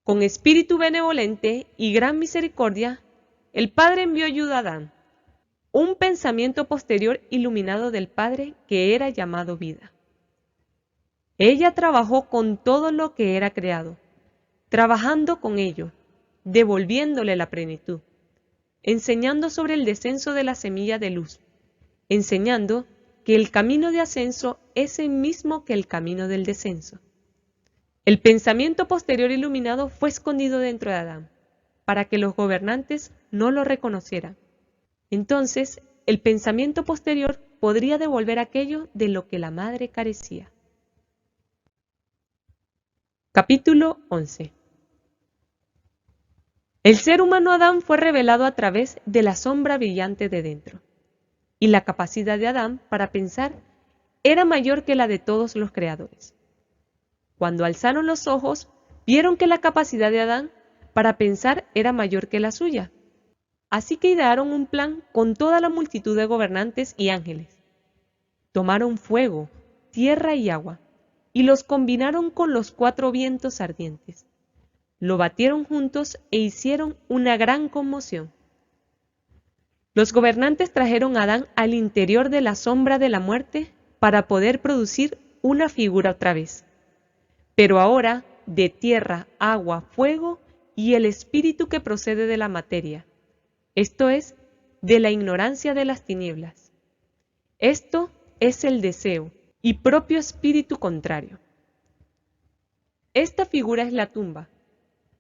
Con espíritu benevolente y gran misericordia, el Padre envió ayuda a Adán, un pensamiento posterior iluminado del Padre que era llamado vida. Ella trabajó con todo lo que era creado, trabajando con ello, devolviéndole la plenitud, enseñando sobre el descenso de la semilla de luz, enseñando que el camino de ascenso es el mismo que el camino del descenso. El pensamiento posterior iluminado fue escondido dentro de Adán, para que los gobernantes no lo reconocieran. Entonces, el pensamiento posterior podría devolver aquello de lo que la madre carecía. Capítulo 11. El ser humano Adán fue revelado a través de la sombra brillante de dentro, y la capacidad de Adán para pensar era mayor que la de todos los creadores. Cuando alzaron los ojos, vieron que la capacidad de Adán para pensar era mayor que la suya. Así que idearon un plan con toda la multitud de gobernantes y ángeles. Tomaron fuego, tierra y agua, y los combinaron con los 4 vientos ardientes. Lo batieron juntos e hicieron una gran conmoción. Los gobernantes trajeron a Adán al interior de la sombra de la muerte para poder producir una figura otra vez. Pero ahora de tierra, agua, fuego y el espíritu que procede de la materia, esto es, de la ignorancia de las tinieblas. Esto es el deseo y propio espíritu contrario. Esta figura es la tumba,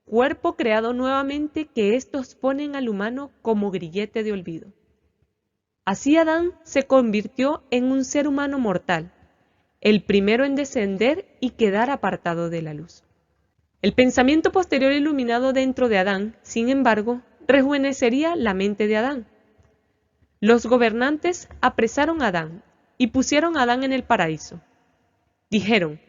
cuerpo creado nuevamente que éstos ponen al humano como grillete de olvido. Así Adán se convirtió en un ser humano mortal, el primero en descender y quedar apartado de la luz. El pensamiento posterior iluminado dentro de Adán, sin embargo, rejuvenecería la mente de Adán. Los gobernantes apresaron a Adán y pusieron a Adán en el paraíso. Dijeron,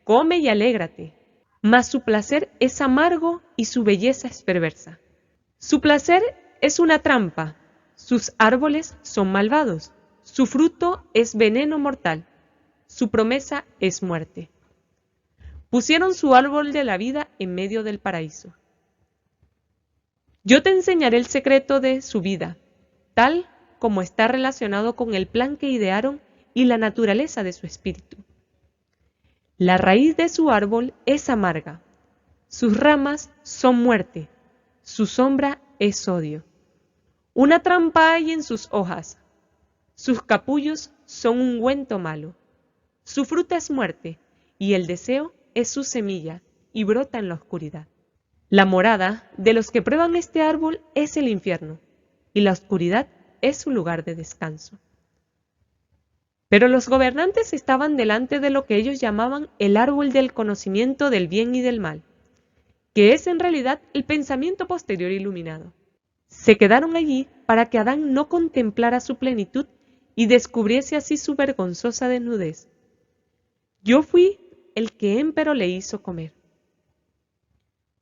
come y alégrate, mas su placer es amargo y su belleza es perversa. Su placer es una trampa, sus árboles son malvados, su fruto es veneno mortal, su promesa es muerte. Pusieron su árbol de la vida en medio del paraíso. Yo te enseñaré el secreto de su vida, tal como está relacionado con el plan que idearon y la naturaleza de su espíritu. La raíz de su árbol es amarga, sus ramas son muerte, su sombra es odio. Una trampa hay en sus hojas, sus capullos son un ungüento malo. Su fruta es muerte, y el deseo es su semilla, y brota en la oscuridad. La morada de los que prueban este árbol es el infierno, y la oscuridad es su lugar de descanso. Pero los gobernantes estaban delante de lo que ellos llamaban el árbol del conocimiento del bien y del mal, que es en realidad el pensamiento posterior iluminado. Se quedaron allí para que Adán no contemplara su plenitud y descubriese así su vergonzosa desnudez. Yo fui el que empero le hizo comer.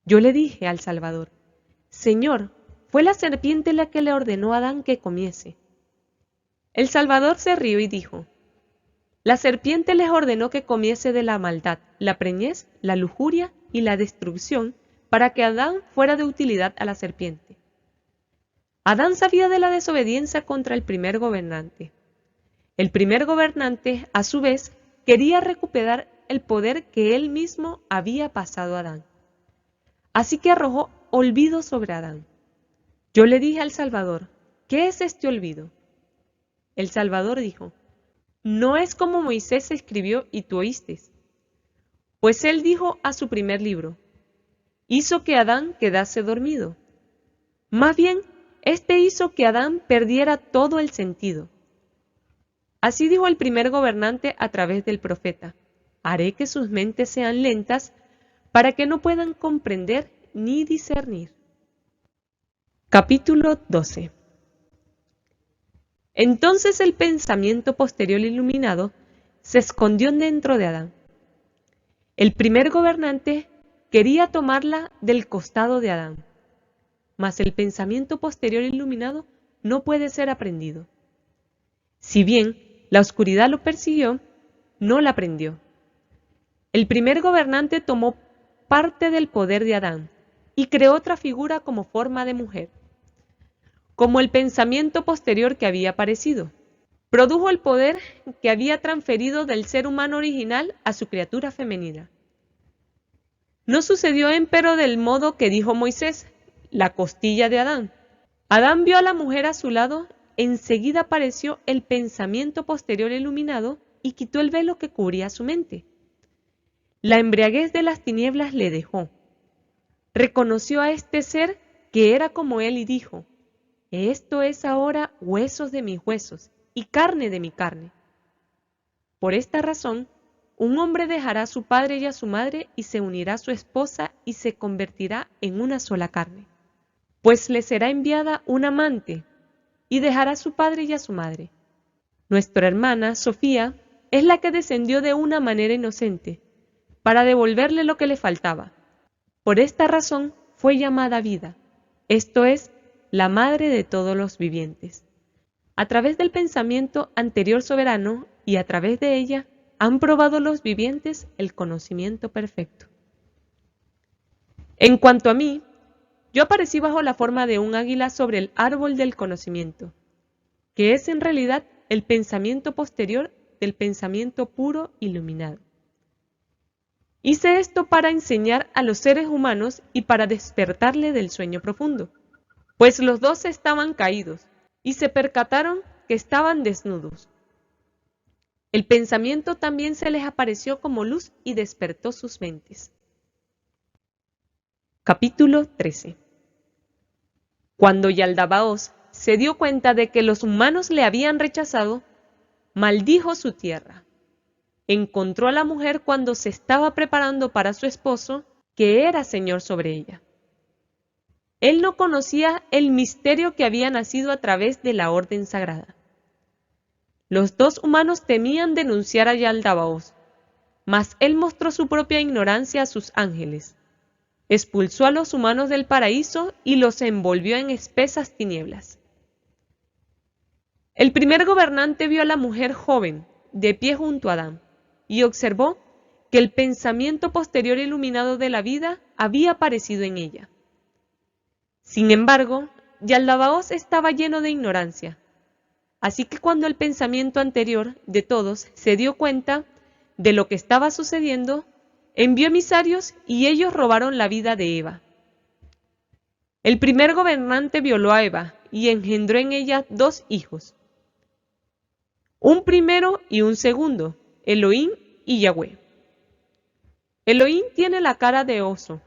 Yo le dije al Salvador, Señor, fue la serpiente la que le ordenó a Adán que comiese. El Salvador se rió y dijo, la serpiente les ordenó que comiese de la maldad, la preñez, la lujuria y la destrucción, para que Adán fuera de utilidad a la serpiente. Adán sabía de la desobediencia contra el primer gobernante. El primer gobernante, a su vez, quería recuperar el poder que él mismo había pasado a Adán. Así que arrojó olvido sobre Adán. Yo le dije al Salvador, ¿qué es este olvido? El Salvador dijo, no es como Moisés escribió y tú oíste. Pues él dijo a su primer libro, hizo que Adán quedase dormido. Más bien, este hizo que Adán perdiera todo el sentido. Así dijo el primer gobernante a través del profeta, haré que sus mentes sean lentas para que no puedan comprender ni discernir. Capítulo 12. Entonces el pensamiento posterior iluminado se escondió dentro de Adán. El primer gobernante quería tomarla del costado de Adán, mas el pensamiento posterior iluminado no puede ser aprendido. Si bien la oscuridad lo persiguió, no la aprendió. El primer gobernante tomó parte del poder de Adán y creó otra figura como forma de mujer, como el pensamiento posterior que había aparecido. Produjo el poder que había transferido del ser humano original a su criatura femenina. No sucedió empero del modo que dijo Moisés, la costilla de Adán. Adán vio a la mujer a su lado, enseguida apareció el pensamiento posterior iluminado y quitó el velo que cubría su mente. La embriaguez de las tinieblas le dejó. Reconoció a este ser que era como él y dijo, esto es ahora huesos de mis huesos y carne de mi carne. Por esta razón, un hombre dejará a su padre y a su madre y se unirá a su esposa y se convertirá en una sola carne. Pues le será enviada un amante y dejará a su padre y a su madre. Nuestra hermana, Sofía, es la que descendió de una manera inocente, para devolverle lo que le faltaba. Por esta razón fue llamada vida, esto es, la madre de todos los vivientes. A través del pensamiento anterior soberano y a través de ella han probado los vivientes el conocimiento perfecto. En cuanto a mí, yo aparecí bajo la forma de un águila sobre el árbol del conocimiento, que es en realidad el pensamiento posterior del pensamiento puro iluminado. Hice esto para enseñar a los seres humanos y para despertarle del sueño profundo, pues los dos estaban caídos y se percataron que estaban desnudos. El pensamiento también se les apareció como luz y despertó sus mentes. Capítulo 13. Cuando Yaldabaoth se dio cuenta de que los humanos le habían rechazado, maldijo su tierra. Encontró a la mujer cuando se estaba preparando para su esposo, que era señor sobre ella. Él no conocía el misterio que había nacido a través de la orden sagrada. Los dos humanos temían denunciar a Yaldabaoth, mas él mostró su propia ignorancia a sus ángeles. Expulsó a los humanos del paraíso y los envolvió en espesas tinieblas. El primer gobernante vio a la mujer joven, de pie junto a Adán, y observó que el pensamiento posterior iluminado de la vida había aparecido en ella. Sin embargo, Yaldabaoth estaba lleno de ignorancia, así que cuando el pensamiento anterior de todos se dio cuenta de lo que estaba sucediendo, envió emisarios y ellos robaron la vida de Eva. El primer gobernante violó a Eva y engendró en ella dos hijos, un primero y un segundo, Elohim y Yahweh. Elohim tiene la cara de oso,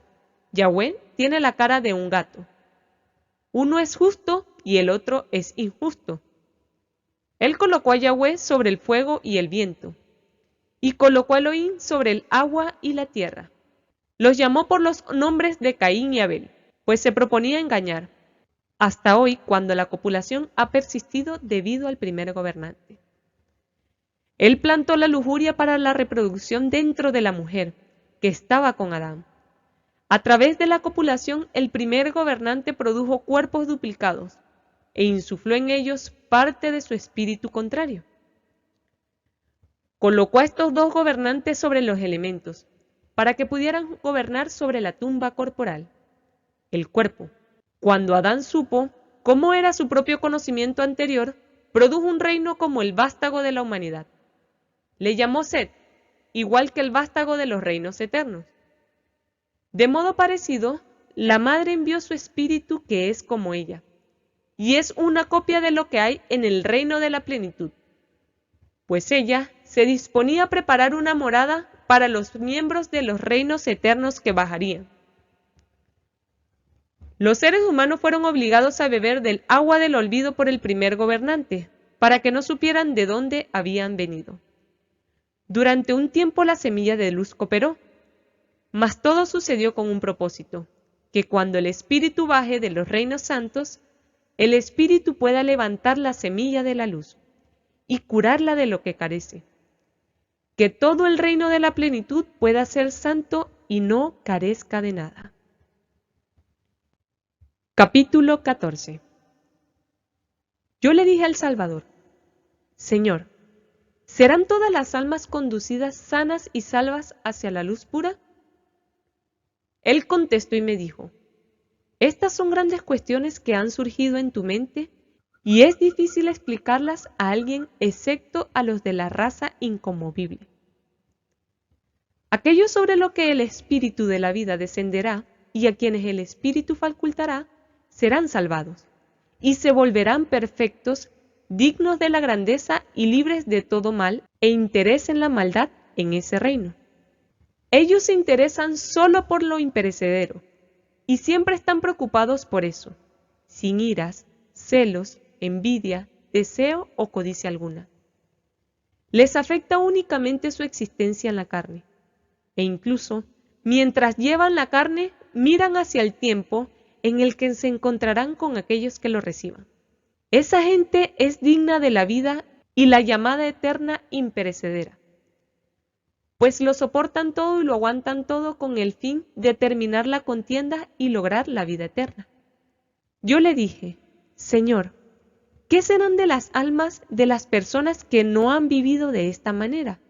Yahweh tiene la cara de un gato. Uno es justo y el otro es injusto. Él colocó a Yahweh sobre el fuego y el viento, y colocó a Elohim sobre el agua y la tierra. Los llamó por los nombres de Caín y Abel, pues se proponía engañar, hasta hoy cuando la copulación ha persistido debido al primer gobernante. Él plantó la lujuria para la reproducción dentro de la mujer, que estaba con Adán. A través de la copulación, el primer gobernante produjo cuerpos duplicados e insufló en ellos parte de su espíritu contrario. Colocó a estos dos gobernantes sobre los elementos, para que pudieran gobernar sobre la tumba corporal, el cuerpo. Cuando Adán supo cómo era su propio conocimiento anterior, produjo un reino como el vástago de la humanidad. Le llamó Set, igual que el vástago de los reinos eternos. De modo parecido, la madre envió su espíritu que es como ella, y es una copia de lo que hay en el reino de la plenitud, pues ella se disponía a preparar una morada para los miembros de los reinos eternos que bajarían. Los seres humanos fueron obligados a beber del agua del olvido por el primer gobernante, para que no supieran de dónde habían venido. Durante un tiempo la semilla de luz cooperó, mas todo sucedió con un propósito, que cuando el espíritu baje de los reinos santos, el espíritu pueda levantar la semilla de la luz y curarla de lo que carece. que todo el reino de la plenitud pueda ser santo y no carezca de nada. Capítulo 14. Yo le dije al Salvador: Señor, ¿serán todas las almas conducidas sanas y salvas hacia la luz pura? Él contestó y me dijo: estas son grandes cuestiones que han surgido en tu mente y es difícil explicarlas a alguien excepto a los de la raza inconmovible. Aquello sobre lo que el Espíritu de la vida descenderá y a quienes el Espíritu facultará serán salvados y se volverán perfectos, dignos de la grandeza y libres de todo mal e interés en la maldad en ese reino. Ellos se interesan solo por lo imperecedero y siempre están preocupados por eso, sin iras, celos, envidia, deseo o codicia alguna. Les afecta únicamente su existencia en la carne, e incluso, mientras llevan la carne, miran hacia el tiempo en el que se encontrarán con aquellos que lo reciban. Esa gente es digna de la vida y la llamada eterna imperecedera, pues lo soportan todo y lo aguantan todo con el fin de terminar la contienda y lograr la vida eterna. Yo le dije: Señor, ¿qué serán de las almas de las personas que no han vivido de esta manera,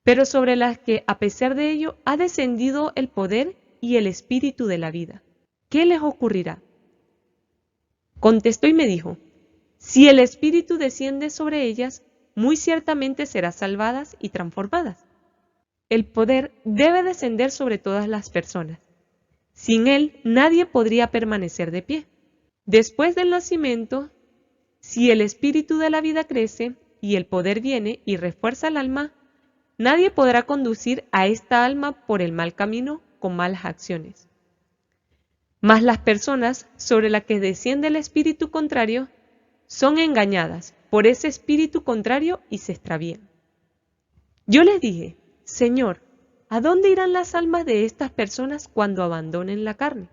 pero sobre las que a pesar de ello ha descendido el poder y el espíritu de la vida? ¿Qué les ocurrirá? Contestó y me dijo: si el espíritu desciende sobre ellas, muy ciertamente serán salvadas y transformadas. El poder debe descender sobre todas las personas. Sin él, nadie podría permanecer de pie. Después del nacimiento, si el espíritu de la vida crece y el poder viene y refuerza el alma, nadie podrá conducir a esta alma por el mal camino con malas acciones. Mas las personas sobre las que desciende el espíritu contrario son engañadas por ese espíritu contrario y se extravían. Yo les dije: Señor, ¿a dónde irán las almas de estas personas cuando abandonen la carne?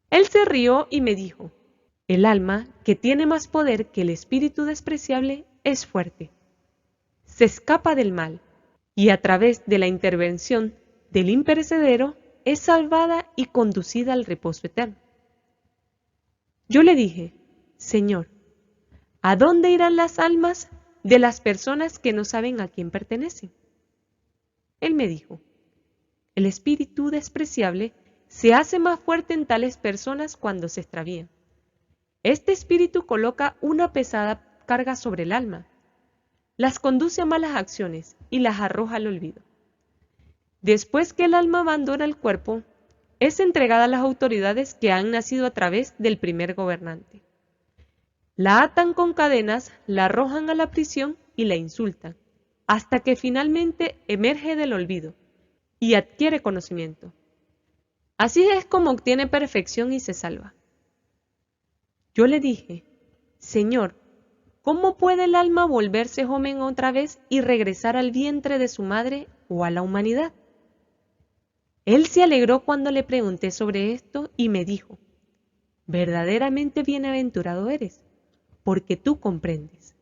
Él se rió y me dijo: el alma que tiene más poder que el espíritu despreciable es fuerte. Se escapa del mal y a través de la intervención del imperecedero es salvada y conducida al reposo eterno. Yo le dije: Señor, ¿a dónde irán las almas de las personas que no saben a quién pertenecen? Él me dijo: el espíritu despreciable se hace más fuerte en tales personas cuando se extravían. Este espíritu coloca una pesada carga sobre el alma, las conduce a malas acciones y las arroja al olvido. Después que el alma abandona el cuerpo, es entregada a las autoridades que han nacido a través del primer gobernante. La atan con cadenas, la arrojan a la prisión y la insultan, hasta que finalmente emerge del olvido y adquiere conocimiento. Así es como obtiene perfección y se salva. Yo le dije: Señor, ¿cómo puede el alma volverse joven otra vez y regresar al vientre de su madre o a la humanidad? Él se alegró cuando le pregunté sobre esto y me dijo: verdaderamente bienaventurado eres, porque tú comprendes.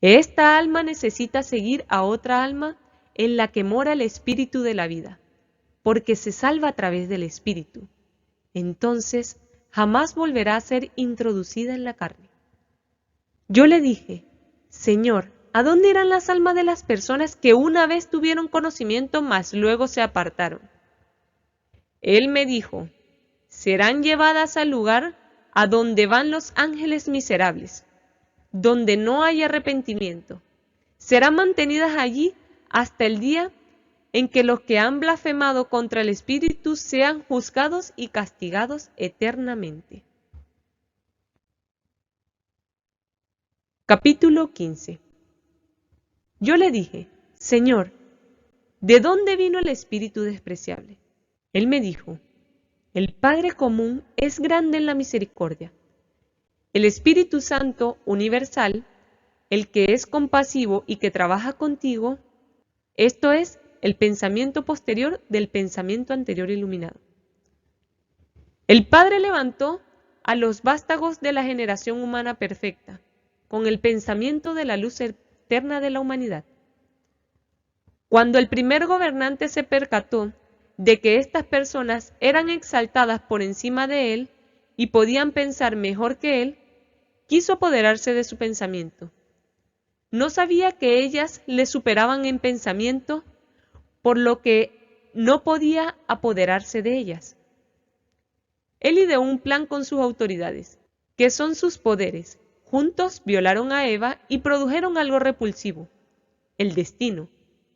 Esta alma necesita seguir a otra alma en la que mora el espíritu de la vida, porque se salva a través del espíritu. Entonces jamás volverá a ser introducida en la carne. Yo le dije: Señor, ¿a dónde irán las almas de las personas que una vez tuvieron conocimiento, mas luego se apartaron? Él me dijo: serán llevadas al lugar a donde van los ángeles miserables, donde no hay arrepentimiento. Serán mantenidas allí hasta el día en que los que han blasfemado contra el Espíritu sean juzgados y castigados eternamente. Capítulo 15. Yo le dije: Señor, ¿de dónde vino el espíritu despreciable? Él me dijo: el Padre común es grande en la misericordia. El Espíritu Santo universal, el que es compasivo y que trabaja contigo, esto es, el pensamiento posterior del pensamiento anterior iluminado. El Padre levantó a los vástagos de la generación humana perfecta, con el pensamiento de la luz eterna de la humanidad. Cuando el primer gobernante se percató de que estas personas eran exaltadas por encima de él y podían pensar mejor que él, quiso apoderarse de su pensamiento. No sabía que ellas le superaban en pensamiento, por lo que no podía apoderarse de ellas. Él ideó un plan con sus autoridades, que son sus poderes. Juntos violaron a Eva y produjeron algo repulsivo, el destino,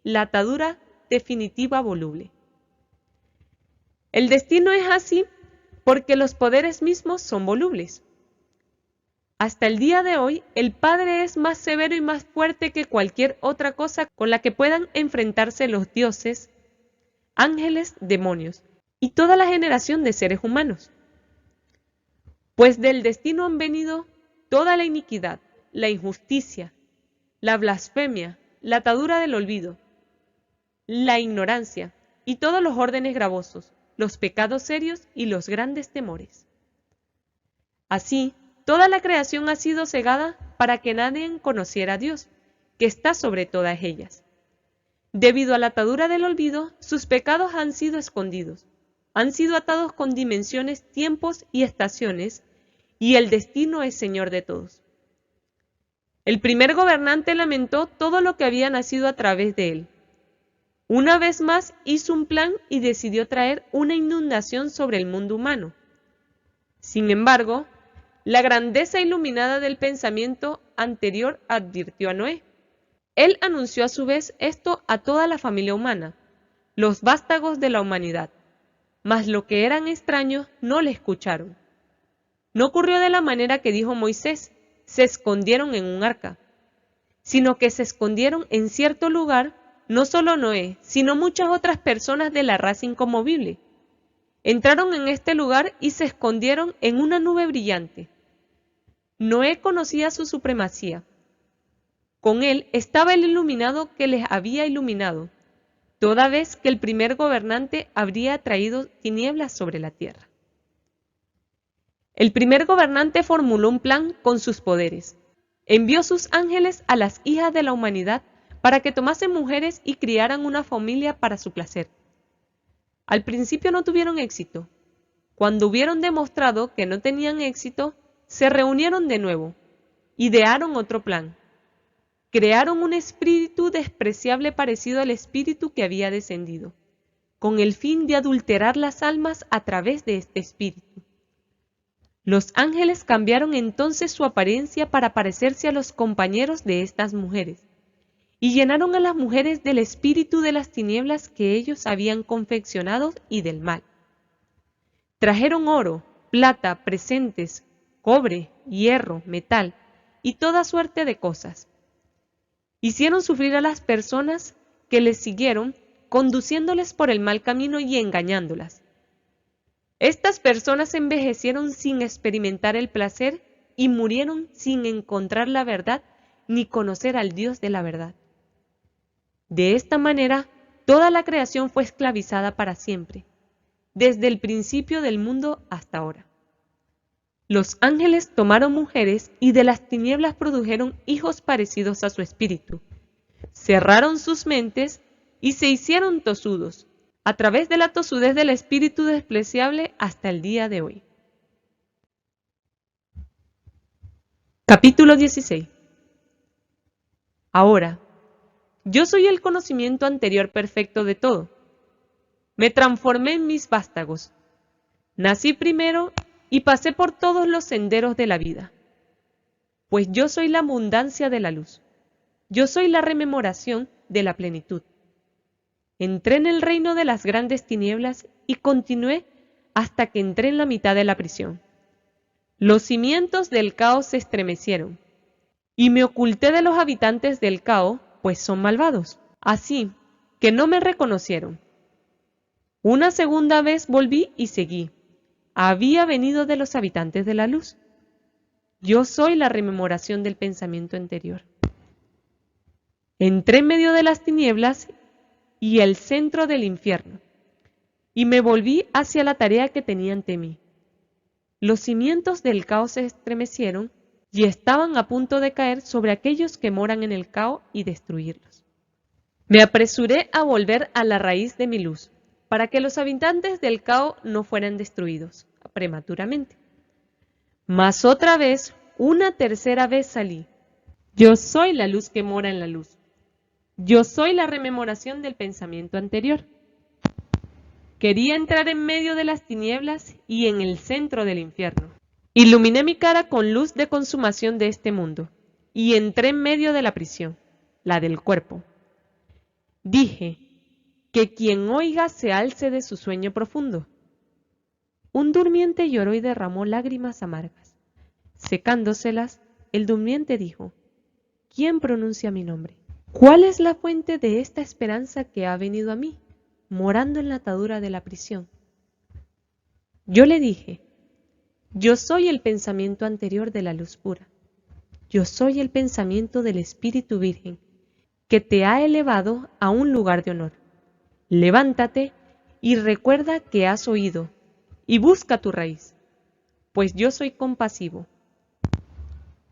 la atadura definitiva voluble. El destino es así porque los poderes mismos son volubles. Hasta el día de hoy, el Padre es más severo y más fuerte que cualquier otra cosa con la que puedan enfrentarse los dioses, ángeles, demonios y toda la generación de seres humanos. Pues del destino han venido toda la iniquidad, la injusticia, la blasfemia, la atadura del olvido, la ignorancia y todos los órdenes gravosos, los pecados serios y los grandes temores. Así, toda la creación ha sido cegada para que nadie conociera a Dios, que está sobre todas ellas. Debido a la atadura del olvido, sus pecados han sido escondidos, han sido atados con dimensiones, tiempos y estaciones, y el destino es Señor de todos. El primer gobernante lamentó todo lo que había nacido a través de él. Una vez más hizo un plan y decidió traer una inundación sobre el mundo humano. Sin embargo, la grandeza iluminada del pensamiento anterior advirtió a Noé. Él anunció a su vez esto a toda la familia humana, los vástagos de la humanidad, mas los que eran extraños no le escucharon. No ocurrió de la manera que dijo Moisés, se escondieron en un arca, sino que se escondieron en cierto lugar, no solo Noé, sino muchas otras personas de la raza inconmovible. Entraron en este lugar y se escondieron en una nube brillante. Noé conocía su supremacía. Con él estaba el iluminado que les había iluminado, toda vez que el primer gobernante habría traído tinieblas sobre la tierra. El primer gobernante formuló un plan con sus poderes. Envió sus ángeles a las hijas de la humanidad para que tomasen mujeres y criaran una familia para su placer. Al principio no tuvieron éxito. Cuando hubieron demostrado que no tenían éxito, se reunieron de nuevo, idearon otro plan. Crearon un espíritu despreciable parecido al espíritu que había descendido, con el fin de adulterar las almas a través de este espíritu. Los ángeles cambiaron entonces su apariencia para parecerse a los compañeros de estas mujeres, y llenaron a las mujeres del espíritu de las tinieblas que ellos habían confeccionado y del mal. Trajeron oro, plata, presentes, cobre, hierro, metal y toda suerte de cosas. Hicieron sufrir a las personas que les siguieron, conduciéndoles por el mal camino y engañándolas. Estas personas envejecieron sin experimentar el placer y murieron sin encontrar la verdad ni conocer al Dios de la verdad. De esta manera, toda la creación fue esclavizada para siempre, desde el principio del mundo hasta ahora. Los ángeles tomaron mujeres y de las tinieblas produjeron hijos parecidos a su espíritu. Cerraron sus mentes y se hicieron tosudos, a través de la tosudez del espíritu despreciable hasta el día de hoy. Capítulo 16. Ahora, yo soy el conocimiento anterior perfecto de todo. Me transformé en mis vástagos. Nací primero y pasé por todos los senderos de la vida. Pues yo soy la abundancia de la luz. Yo soy la rememoración de la plenitud. Entré en el reino de las grandes tinieblas y continué hasta que entré en la mitad de la prisión. Los cimientos del caos se estremecieron, y me oculté de los habitantes del caos, pues son malvados, así que no me reconocieron. Una segunda vez volví y seguí. Había venido de los habitantes de la luz. Yo soy la rememoración del pensamiento anterior. Entré en medio de las tinieblas y el centro del infierno, y me volví hacia la tarea que tenía ante mí. Los cimientos del caos se estremecieron y estaban a punto de caer sobre aquellos que moran en el caos y destruirlos. Me apresuré a volver a la raíz de mi luz, para que los habitantes del caos no fueran destruidos prematuramente. Mas otra vez, una tercera vez salí. Yo soy la luz que mora en la luz. Yo soy la rememoración del pensamiento anterior. Quería entrar en medio de las tinieblas y en el centro del infierno. Iluminé mi cara con luz de consumación de este mundo y entré en medio de la prisión, la del cuerpo. Dije, que quien oiga se alce de su sueño profundo. Un durmiente lloró y derramó lágrimas amargas. Secándoselas, el durmiente dijo, ¿quién pronuncia mi nombre? ¿Cuál es la fuente de esta esperanza que ha venido a mí, morando en la atadura de la prisión? Yo le dije, yo soy el pensamiento anterior de la luz pura. Yo soy el pensamiento del Espíritu Virgen, que te ha elevado a un lugar de honor. Levántate y recuerda que has oído, y busca tu raíz, pues yo soy compasivo.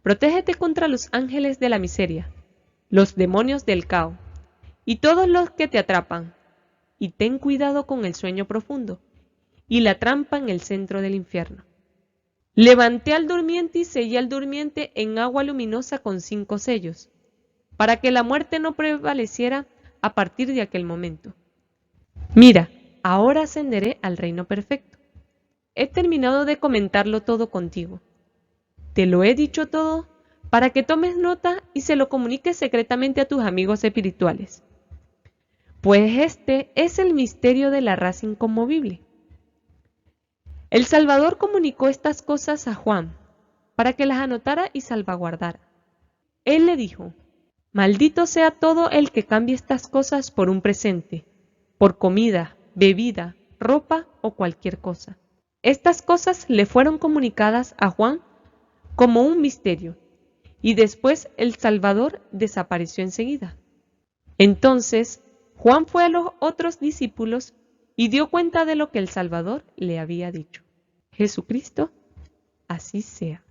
Protégete contra los ángeles de la miseria, los demonios del caos, y todos los que te atrapan, y ten cuidado con el sueño profundo, y la trampa en el centro del infierno. Levanté al durmiente y sellé al durmiente en agua luminosa con 5 sellos, para que la muerte no prevaleciera a partir de aquel momento. Mira, ahora ascenderé al reino perfecto. He terminado de comentarlo todo contigo. Te lo he dicho todo para que tomes nota y se lo comuniques secretamente a tus amigos espirituales. Pues este es el misterio de la raza inconmovible. El Salvador comunicó estas cosas a Juan para que las anotara y salvaguardara. Él le dijo, maldito sea todo el que cambie estas cosas por un presente, por comida, bebida, ropa o cualquier cosa. Estas cosas le fueron comunicadas a Juan como un misterio, y después el Salvador desapareció enseguida. Entonces Juan fue a los otros discípulos y dio cuenta de lo que el Salvador le había dicho. Jesucristo, así sea.